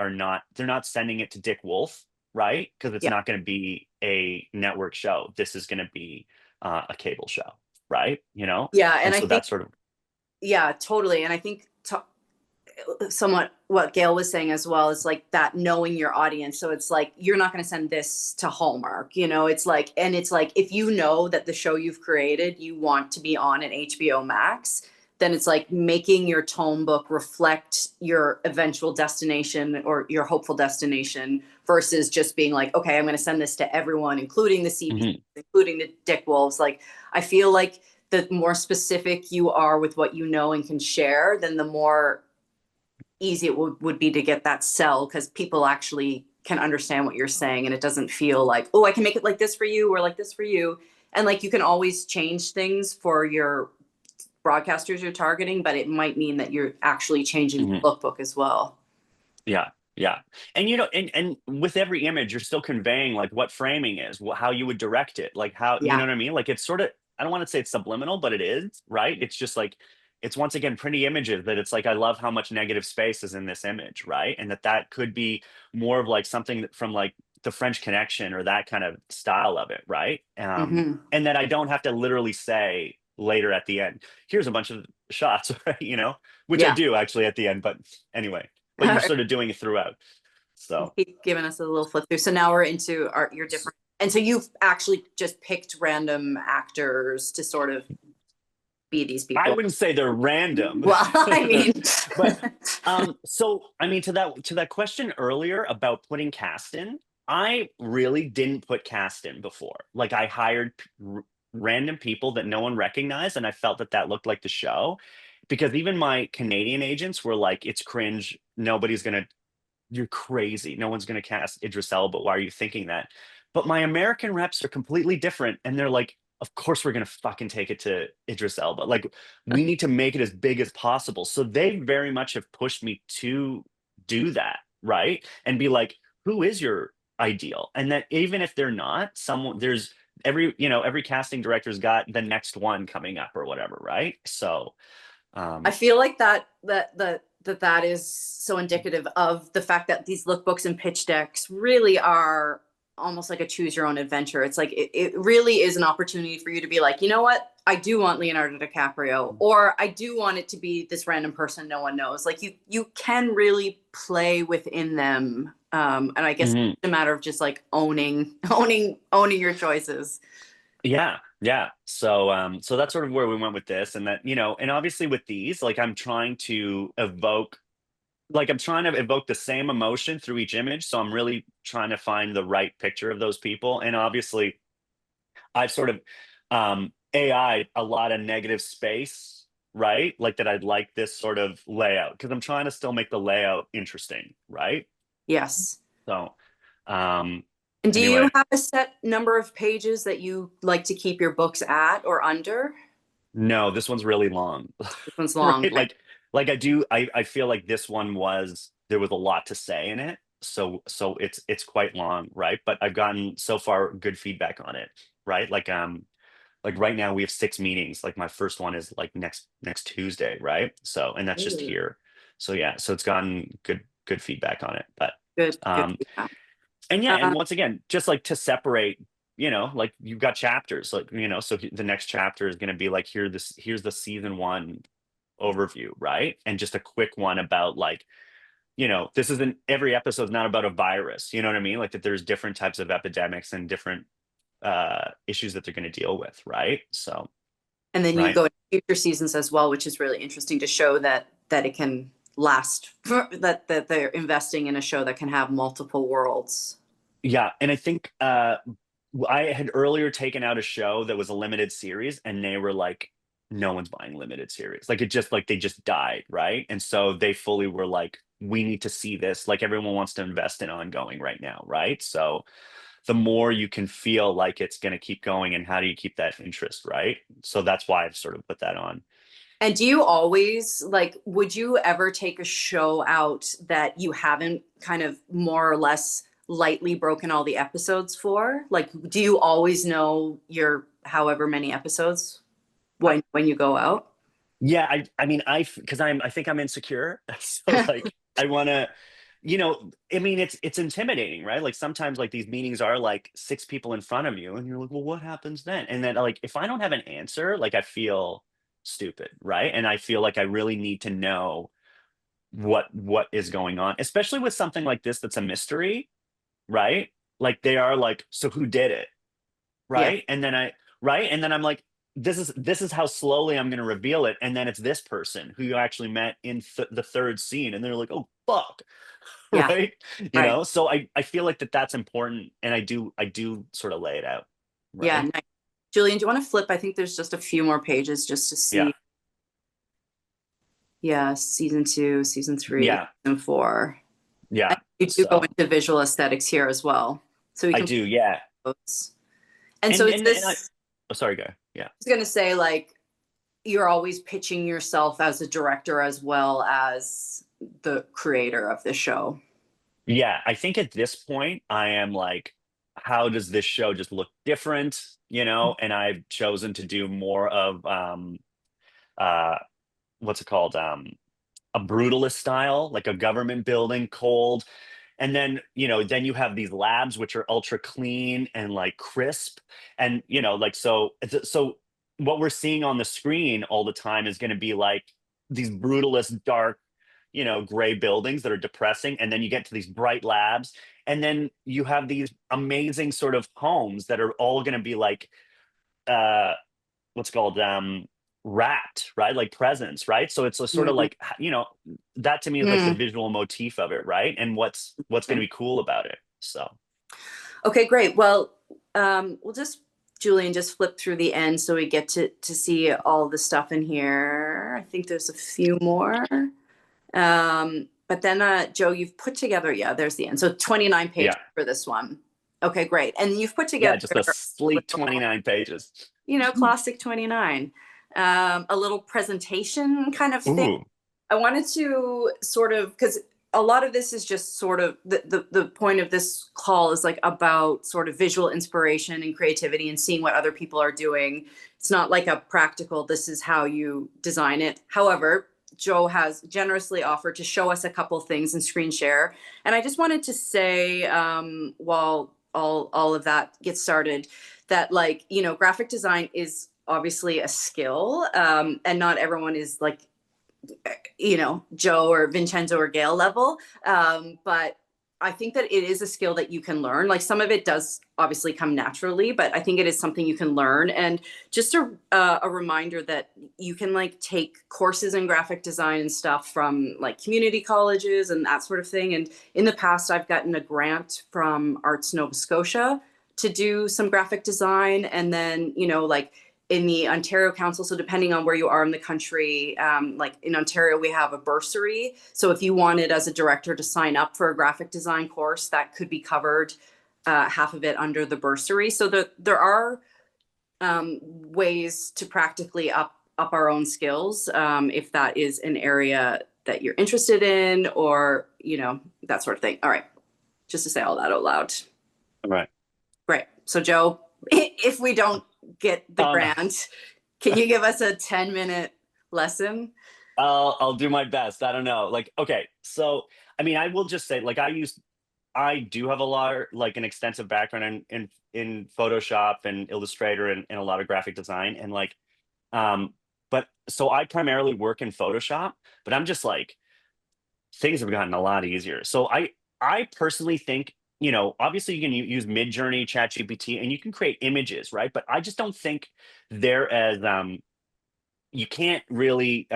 they're not sending it to Dick Wolf, right? Because it's Yeah. not going to be a network show. This is going to be a cable show, right? Yeah. And I so think, that's sort of, yeah, totally. And I think somewhat what Gail was saying as well is like that knowing your audience. So it's like, you're not going to send this to Hallmark, it's like, and it's like, if you know that the show you've created, you want to be on an HBO Max, then it's like making your tone book reflect your eventual destination or your hopeful destination versus just being like, okay, I'm going to send this to everyone, including the CP, including the Dick Wolves. Like, I feel like the more specific you are with what you know and can share, then the more easy it would be to get that sell, because people actually can understand what you're saying and it doesn't feel like, oh, I can make it like this for you or like this for you. And like you can always change things for your broadcasters you're targeting, but it might mean that you're actually changing the lookbook as well. Yeah. And and with every image, you're still conveying like what framing is, how you would direct it, like how, you know what I mean? Like it's sort of, I don't want to say it's subliminal, but it is, right? It's just like, it's once again pretty images that it's like, I love how much negative space is in this image, right? And that could be more of like something from like the French Connection or that kind of style of it, right? And that I don't have to literally say later at the end, here's a bunch of shots, right? Which I do actually at the end, but anyway, but you're sort of doing it throughout. So keep giving us a little flip through. So now we're into your different, and so you've actually just picked random actors to sort of be these people. I wouldn't say they're random. Well, I mean, but so I mean to that question earlier about putting cast in, I really didn't put cast in before. Like I hired random people that no one recognized, and I felt that looked like the show, because even my Canadian agents were like, it's cringe. You're crazy. No one's gonna cast Idris Elba. Why are you thinking that? But my American reps are completely different, and they're like, of course we're gonna fucking take it to Idris Elba. Like we need to make it as big as possible. So they very much have pushed me to do that, right? And be like, who is your ideal? And that even if they're not someone, there's every casting director's got the next one coming up or whatever, right? So I feel like that is so indicative of the fact that these lookbooks and pitch decks really are almost like a choose your own adventure. It's like it really is an opportunity for you to be like, you know what? I do want Leonardo DiCaprio, or I do want it to be this random person no one knows. Like you can really play within them. And I guess it's a matter of just like owning your choices. Yeah, yeah. So that's sort of where we went with this, and that, and obviously with these, like I'm trying to evoke the same emotion through each image. So I'm really trying to find the right picture of those people. And obviously I've sort of AI a lot of negative space, right? Like that I'd like this sort of layout because I'm trying to still make the layout interesting, right? Yes. So and do anyway. you have a set number of pages that you like to keep your books at or under? No, this one's really long. This one's long. Right? Like I feel like this one there was a lot to say in it. So it's quite long, right? But I've gotten so far good feedback on it, right? Like right now we have 6 meetings. Like my first one is like next Tuesday, right? So, and that's just here. So yeah, so it's gotten good feedback on it. But good feedback. And yeah, and once again, just like to separate, like you've got chapters, like, so the next chapter is going to be like, here's the season 1 overview, right? And just a quick one about like, this isn't every episode's not about a virus, you know what I mean? Like that there's different types of epidemics and different issues that they're going to deal with, right? So, and then you go into future seasons as well, which is really interesting to show that it can last, that they're investing in a show that can have multiple worlds. Yeah, and I think I had earlier taken out a show that was a limited series, and they were like, no one's buying limited series. Like they just died, right? And so they fully were like, we need to see this. Like everyone wants to invest in ongoing right now, right? So the more you can feel like it's going to keep going, and how do you keep that interest, right? So that's why I've sort of put that on. And do you always would you ever take a show out that you haven't kind of more or less lightly broken all the episodes for? Like, do you always know your however many episodes when you go out? Yeah, I mean, I think I'm insecure. So like I want to, I mean, it's intimidating, right? Like sometimes like these meetings are like 6 people in front of you and you're like, well, what happens then? And then like if I don't have an answer, like I feel stupid, right? And I feel like I really need to know what is going on, especially with something like this that's a mystery, right? Like they are like, so who did it? Right? Yeah. And then I'm like, this is how slowly I'm going to reveal it, and then it's this person who you actually met in the 3rd scene, and they're like, oh fuck. Yeah. Right? So I feel like that's important, and I do sort of lay it out. Right? Yeah. Nice. Julian, do you want to flip? I think there's just a few more pages just to see. Yeah, season 2, season 3, season 4. Yeah. You do go into visual aesthetics here as well. So we can do, yeah. And so it's this. Oh, sorry, go. Yeah. I was going to say, like, you're always pitching yourself as a director as well as the creator of the show. Yeah, I think at this point I am like, how does this show just look different? And I've chosen to do more of what's it called? A brutalist style, like a government building, cold. And then, then you have these labs, which are ultra clean and like crisp. And, like, so what we're seeing on the screen all the time is going to be like these brutalist, dark, gray buildings that are depressing. And then you get to these bright labs. And then you have these amazing sort of homes that are all going to be like, what's called, wrapped, right? Like presents, right? So it's a sort of like, that to me is like the visual motif of it, right? And what's going to be cool about it. So okay, great. Well, we'll just, Julian, just flip through the end so we get to see all the stuff in here. I think there's a few more. But then Joe, you've put together, there's the end. So 29 pages for this one. Okay, great. And you've put together just a sleek 29 pages. Classic 29. A little presentation kind of thing. Ooh. I wanted to sort of, because a lot of this is just sort of the point of this call is like about sort of visual inspiration and creativity and seeing what other people are doing. It's not like a practical, this is how you design it. However, Joe has generously offered to show us a couple things and screen share. And I just wanted to say, while all of that gets started, that like, you know, graphic design is obviously a skill, and not everyone is like, you know, Joe or Vincenzo or Gail level. But I think that it is a skill that you can learn. Like some of it does obviously come naturally, but I think it is something you can learn. And just a reminder that you can like take courses in graphic design and stuff from like community colleges and that sort of thing. And in the past, I've gotten a grant from Arts Nova Scotia to do some graphic design. And then, you know, like in the Ontario Council, so depending on where you are in the country, like in Ontario, we have a bursary. So if you wanted as a director to sign up for a graphic design course, that could be covered, half of it under the bursary. So there are ways to practically up our own skills, if that is an area that you're interested in, or, you know, that sort of thing. All right, just to say all that out loud. All right. Great. So Joe, if we don't get the grant, can you give us a 10-minute lesson? I'll do my best. I don't know. Like, okay, so I mean, I will just say, like, I do have a lot, like, an extensive background in Photoshop and Illustrator and a lot of graphic design, and like, but so I primarily work in Photoshop, but I'm just like, things have gotten a lot easier. So I personally think, you know, obviously you can use Midjourney, ChatGPT, and you can create images, right? But I just don't think they're as you can't really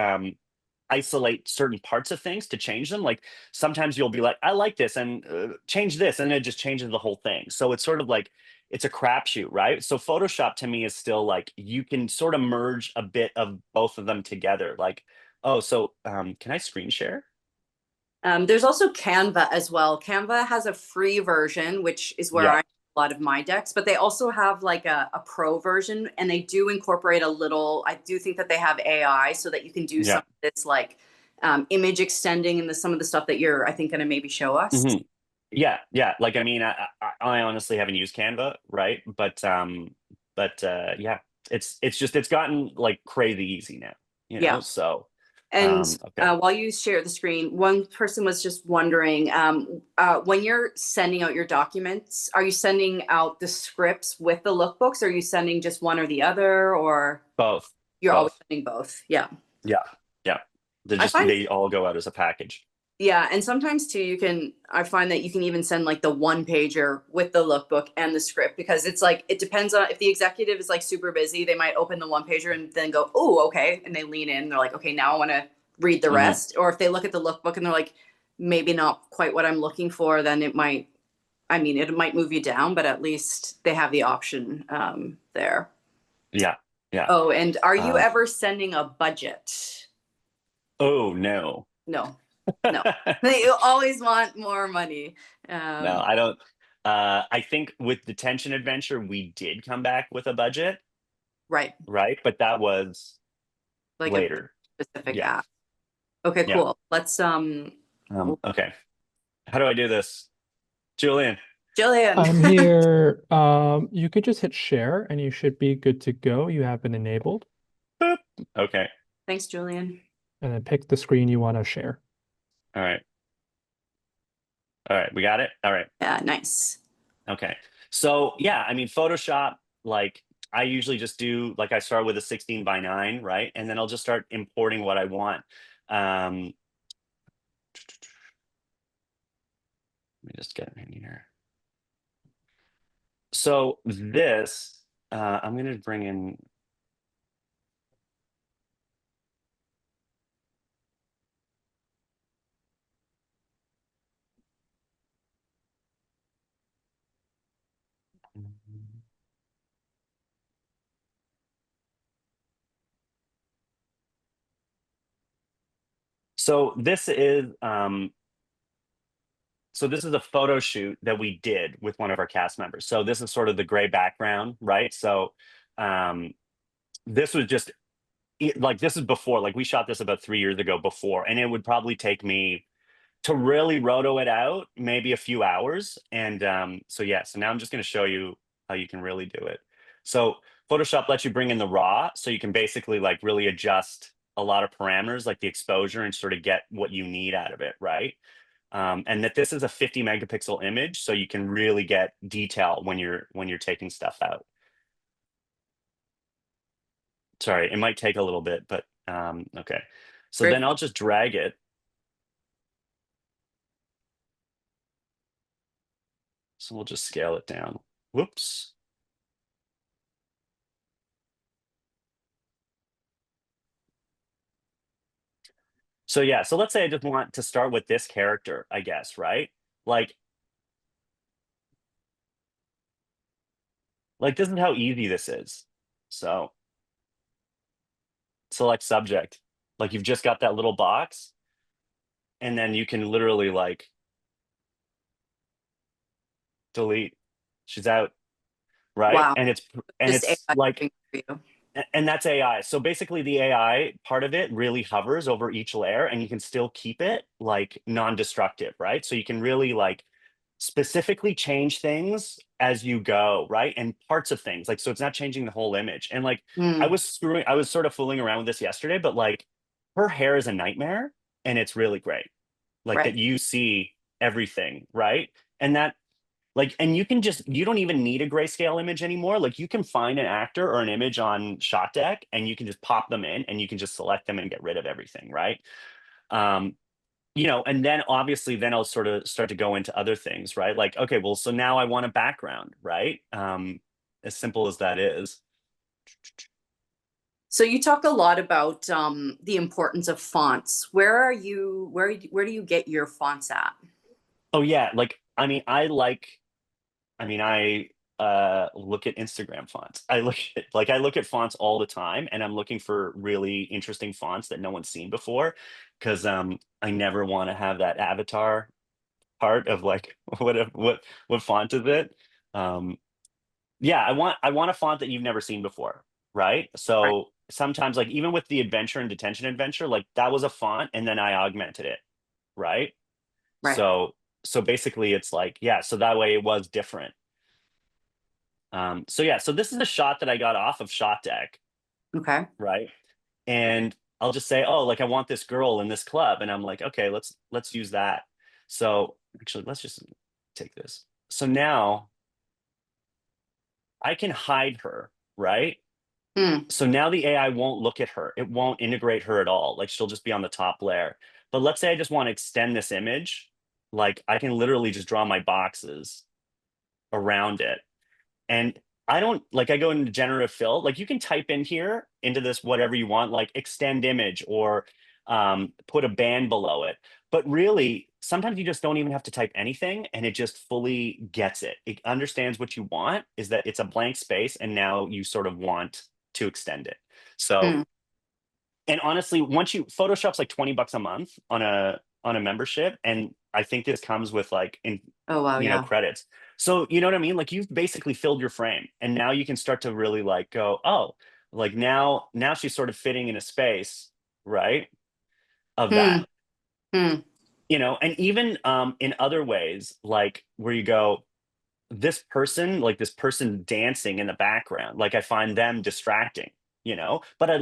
isolate certain parts of things to change them. Like sometimes you'll be like, I like this, and change this, and it just changes the whole thing. So it's sort of like it's a crapshoot, right? So Photoshop to me is still like you can sort of merge a bit of both of them together. Like, oh, so can I screen share? There's also Canva as well. Canva has a free version, which is where Yeah. I do a lot of my decks, but they also have like a pro version, and they do incorporate a little, I do think that they have AI so that you can do some of this like image extending and some of the stuff that you're, I think, going to maybe show us. Mhm. Yeah, yeah. Like, I mean, I honestly haven't used Canva, right? But yeah, it's gotten like crazy easy now, you know? Yeah. So And okay. while you share the screen, one person was just wondering, when you're sending out your documents, are you sending out the scripts with the lookbooks? Or are you sending just one or the other, or Both. you're always Both. sending both? Yeah. Yeah, yeah. They all go out as a package. Yeah, and sometimes too, I find that you can even send like the one pager with the lookbook and the script, because it's like, it depends on if the executive is like super busy, they might open the one pager and then go, oh, okay. And they lean in, they're like, okay, now I want to read the rest. Or if they look at the lookbook and they're like, maybe not quite what I'm looking for, then it might move you down, but at least they have the option there. Yeah, yeah. Oh, and are you ever sending a budget? Oh, no. No. No, they always want more money. No, I don't. I think with Detention Adventure, we did come back with a budget, Right. but that was Like later. a specific Yeah. app. Okay, Yeah. cool. Let's Okay. How do I do this? Julian. Jillian. I'm here. You could just hit share and you should be good to go. You have been enabled. Boop. Okay. Thanks, Julian. And then pick the screen you want to share. All right. All right, we got it. All right. Yeah, nice. Okay. So yeah, I mean, Photoshop, like I usually just do, like I start with a 16:9, right? And then I'll just start importing what I want. Let me just get in here. So this, I'm going to bring in. So this is a photo shoot that we did with one of our cast members. So this is sort of the gray background, right? So this was just like, this is before, like we shot this about 3 years ago before, and it would probably take me to really roto it out, maybe a few hours. And so yeah, so now I'm just going to show you how you can really do it. So Photoshop lets you bring in the raw, so you can basically like really adjust a lot of parameters like the exposure and sort of get what you need out of it, right? and that this is a 50 megapixel image, so you can really get detail when you're taking stuff out. Sorry, it might take a little bit, but okay. So Great. then I'll just drag it. So we'll just scale it down. Whoops. So yeah, so let's say I just want to start with this character, I guess, right? Like this is how easy this is. So select subject. Like you've just got that little box, and then you can literally like delete. She's out, right? Wow. And Just it's AI like, doing it for you. and that's AI. So basically the AI part of it really hovers over each layer, and you can still keep it like non-destructive, right? So you can really like specifically change things as you go, right? And parts of things, like, so it's not changing the whole image. And like I Mm, was sort of fooling around with this yesterday, but like her hair is a nightmare, and it's really great. Like that right. you see everything, right? And that like, and you don't even need a grayscale image anymore. Like you can find an actor or an image on Shot Deck, and you can just pop them in, and you can just select them and get rid of everything, right? Um, and then obviously then I'll sort of start to go into other things, right? Like, okay, well, so now I want a background, right? As simple as that is. So you talk a lot about the importance of fonts. Where do you get your fonts at? Oh yeah, like I look at Instagram fonts. I look at fonts all the time, and I'm looking for really interesting fonts that no one's seen before, because I never want to have that avatar part of like what font is it. um yeah, I want a font that you've never seen before, right? Right. So sometimes, like even with the adventure and detention adventure, like that was a font, and then I augmented it, right? Right. So basically it's like, yeah, so that way it was different. So yeah, so this is a shot that I got off of Shot Deck, Okay. right? And I'll just say, oh, like I want this girl in this club, and I'm like, okay, let's use that. So actually, let's just take this. So now I can hide her, right? Mm, So now the AI won't look at her. It won't integrate her at all. Like she'll just be on the top layer. But let's say I just want to extend this image. Like I can literally just draw my boxes around it. And I don't like, I go into generative fill, like you can type in here into this whatever you want, like extend image, or put a band below it. But really, sometimes you just don't even have to type anything, and it just fully gets it. It understands what you want is that it's a blank space, and now you sort of want to extend it. So, mm. and honestly, once you Photoshop's like $20 a month on a membership, and I think this comes with like in Oh wow, yeah. credits. So you know what I mean? Like you've basically filled your frame, and now you can start to really like go, oh, like now she's sort of fitting in a space, right? Of that, Hmm. Hmm. and even in other ways, like where you go, this person dancing in the background, like I find them distracting, but I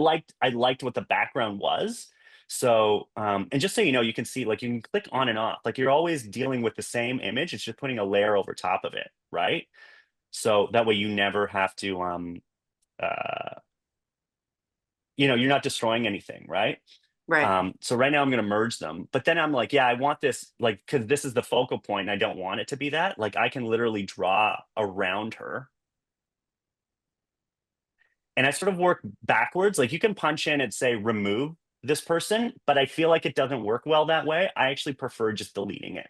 liked what the background was. So and just so you know, you can see, like you can click on and off, like you're always dealing with the same image, it's just putting a layer over top of it, right? So that way you never have to uh you're not destroying anything, right? Right. So right now I'm going to merge them, but then I'm like, yeah, I want this, like, because this is the focal point, and I don't want it to be that. Like, I can literally draw around her, and I sort of work backwards. Like, you can punch in and say remove this person, but I feel like it doesn't work well that way. I actually prefer just deleting it,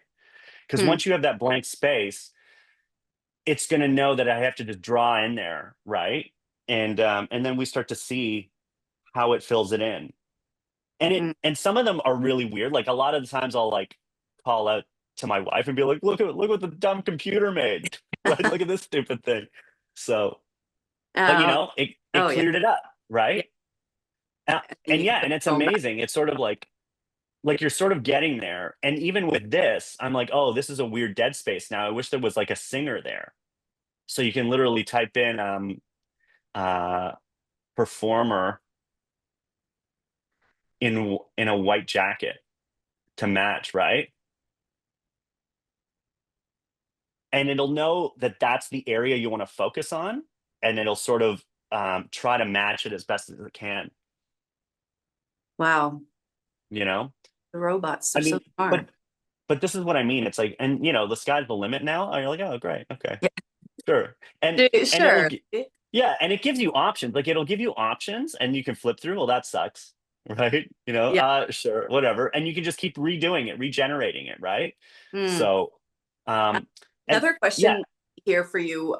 because Hmm. once you have that blank space, it's going to know that I have to just draw in there, right? And then we start to see how it fills it in. Hmm. And some of them are really weird. Like a lot of the times I'll like call out to my wife and be like, look what the dumb computer made. Right? Look at this stupid thing. So, but Um, it oh yeah. cleared it up, Yeah. right? And And you can yeah, put and it's your phone back. amazing. It's sort of like you're sort of getting there. And even with this, I'm like, oh, this is a weird dead space now. I wish there was like a singer there. So you can literally type in uh performer in a white jacket to match, right? and it'll know that that's the area you want to focus on, and it'll sort of try to match it as best as it can. Wow. You know, The robots, I they're so mean, smart. but this is what I mean. It's like, and you know, the sky's the limit now. And you're like, oh, great, okay, Yeah. sure, and Sure. yeah, and it gives you options. Like it'll give you options, and you can flip through. Well, that sucks, right? You know, Yeah. sure, whatever, and you can just keep redoing it, regenerating it, right? Mm. So, and Another yeah, question here for you,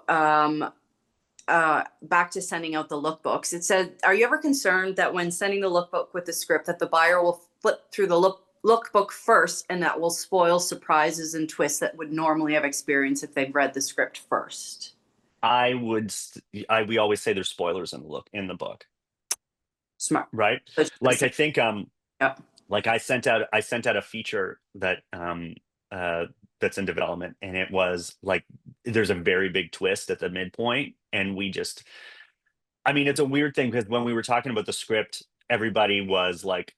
back to sending out the lookbooks. It said, are you ever concerned that when sending the lookbook with the script that the buyer will flip through the lookbook first and that will spoil surprises and twists that would normally have experienced if they've read the script first? we always say there's spoilers in the book, Smart. right? Like I think Yeah. like I sent out a feature that that's in development, and it was like there's a very big twist at the midpoint, and I mean, it's a weird thing because when we were talking about the script, everybody was like,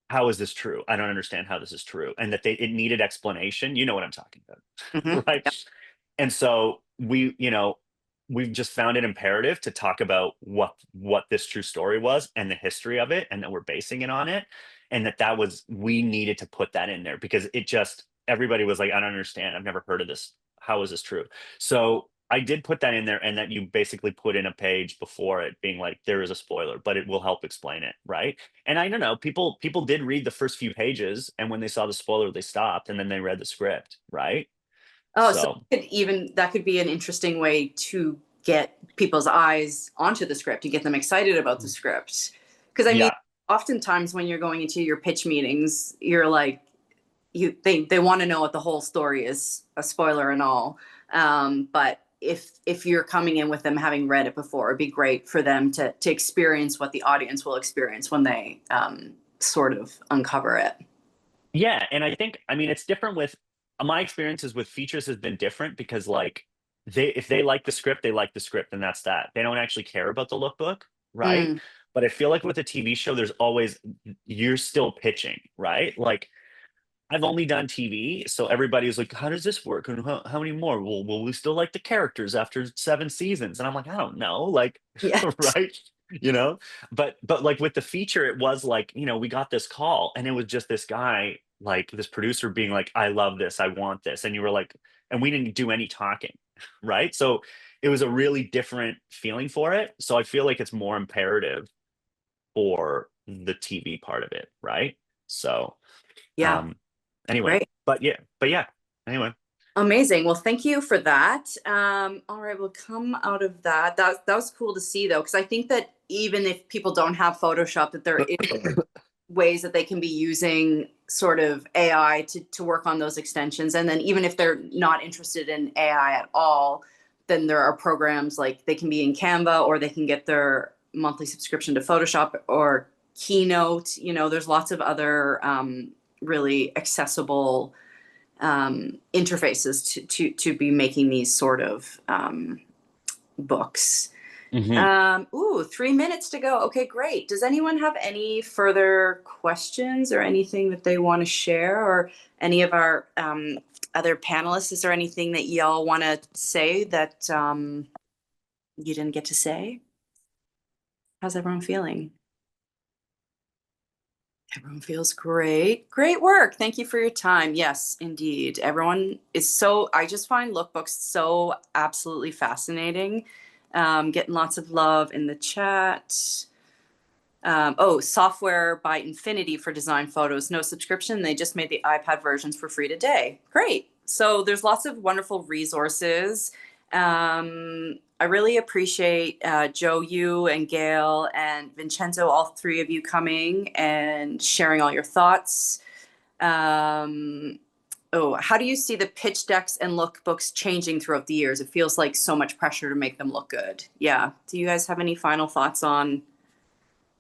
how is this true? I don't understand how this is true, and that it needed explanation. You know what I'm talking about, right? Yep. And so we've just found it imperative to talk about what this true story was and the history of it, and that we're basing it on it, and we needed to put that in there because everybody was like, I don't understand. I've never heard of this. How is this true? So I did put that in there, and that you basically put in a page before it being like, there is a spoiler, but it will help explain it, right? And I don't know, people did read the first few pages, and when they saw the spoiler, they stopped, and then they read the script, right? Oh, so that could be an interesting way to get people's eyes onto the script, to get them excited about the script. Because I mean, oftentimes when you're going into your pitch meetings, you're like, they want to know what the whole story is, a spoiler and all. But if you're coming in with them having read it before, it'd be great for them to experience what the audience will experience when they sort of uncover it. Yeah, and I mean, it's different with my experiences with features has been different because like if they like the script, they like the script, and that's that. They don't actually care about the lookbook, right? But I feel like with a TV show, there's always, you're still pitching, right? Like I've only done TV, so everybody's like, how does this work? And how many more? Will we still like the characters after 7 seasons? And I'm like, I don't know, like, Yeah. right? You know, but like with the feature, it was like, we got this call, and it was just this guy, like this producer being like, I love this, I want this. And you were like, and we didn't do any talking, right? So it was a really different feeling for it. So I feel like it's more imperative for the TV part of it, right? So, Yeah. Anyway, Great. but yeah, anyway. Amazing. Well, thank you for that. All right, we'll come out of that. That was cool to see though, because I think that even if people don't have Photoshop, that there is ways that they can be using sort of AI to work on those extensions. And then even if they're not interested in AI at all, then there are programs like they can be in Canva, or they can get their monthly subscription to Photoshop or Keynote. There's lots of other really accessible interfaces to be making these sort of books. 3 minutes to go. Okay, great. Does anyone have any further questions or anything that they want to share, or any of our other panelists? Is there anything that y'all want to say that you didn't get to say? How's everyone feeling? Everyone feels great. Great work. Thank you for your time. Yes, indeed. Everyone is I just find lookbooks so absolutely fascinating. Getting lots of love in the chat. Software by Infinity for design photos. No subscription. They just made the iPad versions for free today. Great. So there's lots of wonderful resources. I really appreciate Joe, you and Gail and Vincenzo, all three of you coming and sharing all your thoughts. How do you see the pitch decks and lookbooks changing throughout the years? It feels like so much pressure to make them look good. Yeah. Do you guys have any final thoughts on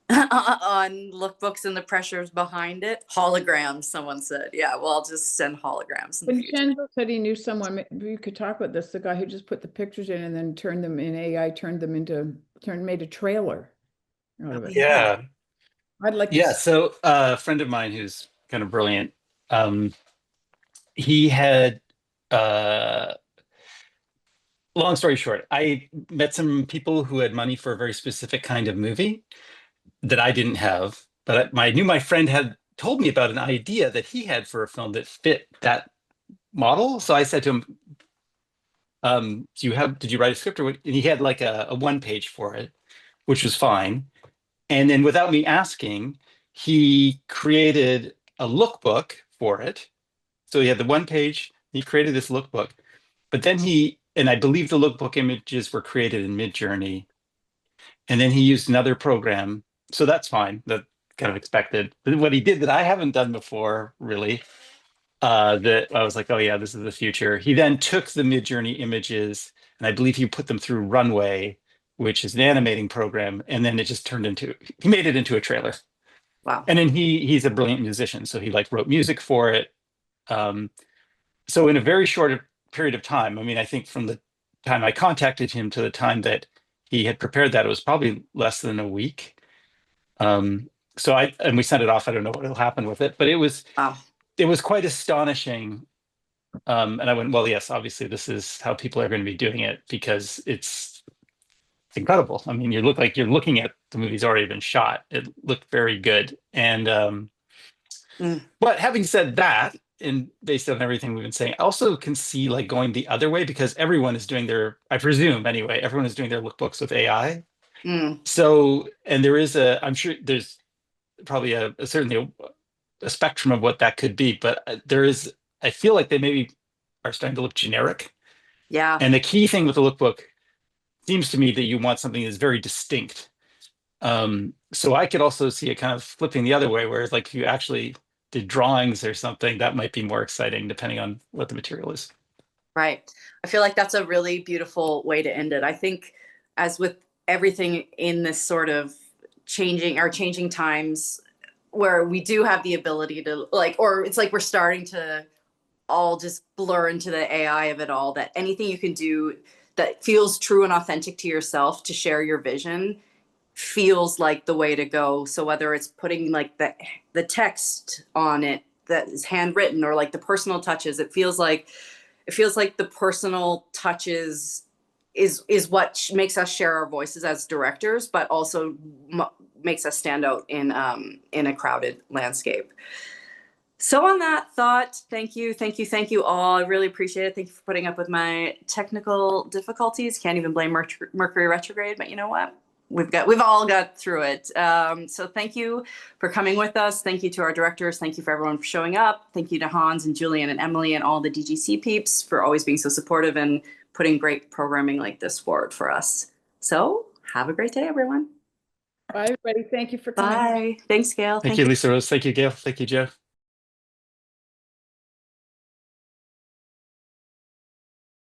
lookbooks and the pressures behind it? Holograms, someone said. Yeah, well, I'll just send holograms. Vincenzo said he knew someone, we could talk about this, the guy who just put the pictures in and then turned them in AI, made a trailer out of it. Yeah. I'd like Yeah, to so a friend of mine who's kind of brilliant, he had long story short, I met some people who had money for a very specific kind of movie that I didn't have, but I knew my friend had told me about an idea that he had for a film that fit that model. So I said to him, did you write a script or what? And he had like a 1-page for it, which was fine. And then without me asking, he created a lookbook for it. So he had the 1-page, he created this lookbook, but then and I believe the lookbook images were created in Midjourney. And then he used another program. So that's fine. That kind of expected. But what he did that I haven't done before, really, that I was like, oh yeah, this is the future. He then took the Midjourney images, and I believe he put them through Runway, which is an animating program, and then it just he made it into a trailer. Wow. And then he's a brilliant musician, so he like wrote music for it. So in a very short period of time, I mean, I think from the time I contacted him to the time that he had prepared that, it was probably less than a week. And we sent it off. I don't know what will happen with it, but it was quite astonishing. And I went, well, yes, obviously this is how people are going to be doing it, because it's incredible. I mean, you're looking at the movie's already been shot. It looked very good. And but having said that, and based on everything we've been saying, I also can see like going the other way, because everyone is doing I presume anyway, everyone is doing their lookbooks with AI. So, and I'm sure there's probably certainly a spectrum of what that could be, but I feel like they maybe are starting to look generic. Yeah. And the key thing with the lookbook seems to me that you want something that's very distinct. So I could also see it kind of flipping the other way, whereas like if you actually did drawings or something, that might be more exciting depending on what the material is. Right. I feel like that's a really beautiful way to end it. I think, as with everything in this sort of changing times, where we do have the ability to or it's like we're starting to all just blur into the AI of it all, that anything you can do that feels true and authentic to yourself to share your vision feels like the way to go. So whether it's putting like the text on it that is handwritten, or like the personal touches, it feels like the personal touches is what makes us share our voices as directors, but also makes us stand out in a crowded landscape. So on that thought, thank you all. I really appreciate it. Thank you for putting up with my technical difficulties. Can't even blame Mercury retrograde, but you know what? We've all got through it. So thank you for coming with us. Thank you to our directors. Thank you for everyone for showing up. Thank you to Hans and Julian and Emily and all the DGC peeps for always being so supportive and putting great programming like this forward for us. So have a great day, everyone. Bye, everybody. Thank you for coming. Bye. Thanks, Gail. Thank you, Lisa Rose. Thank you, Gail. Thank you, Jeff.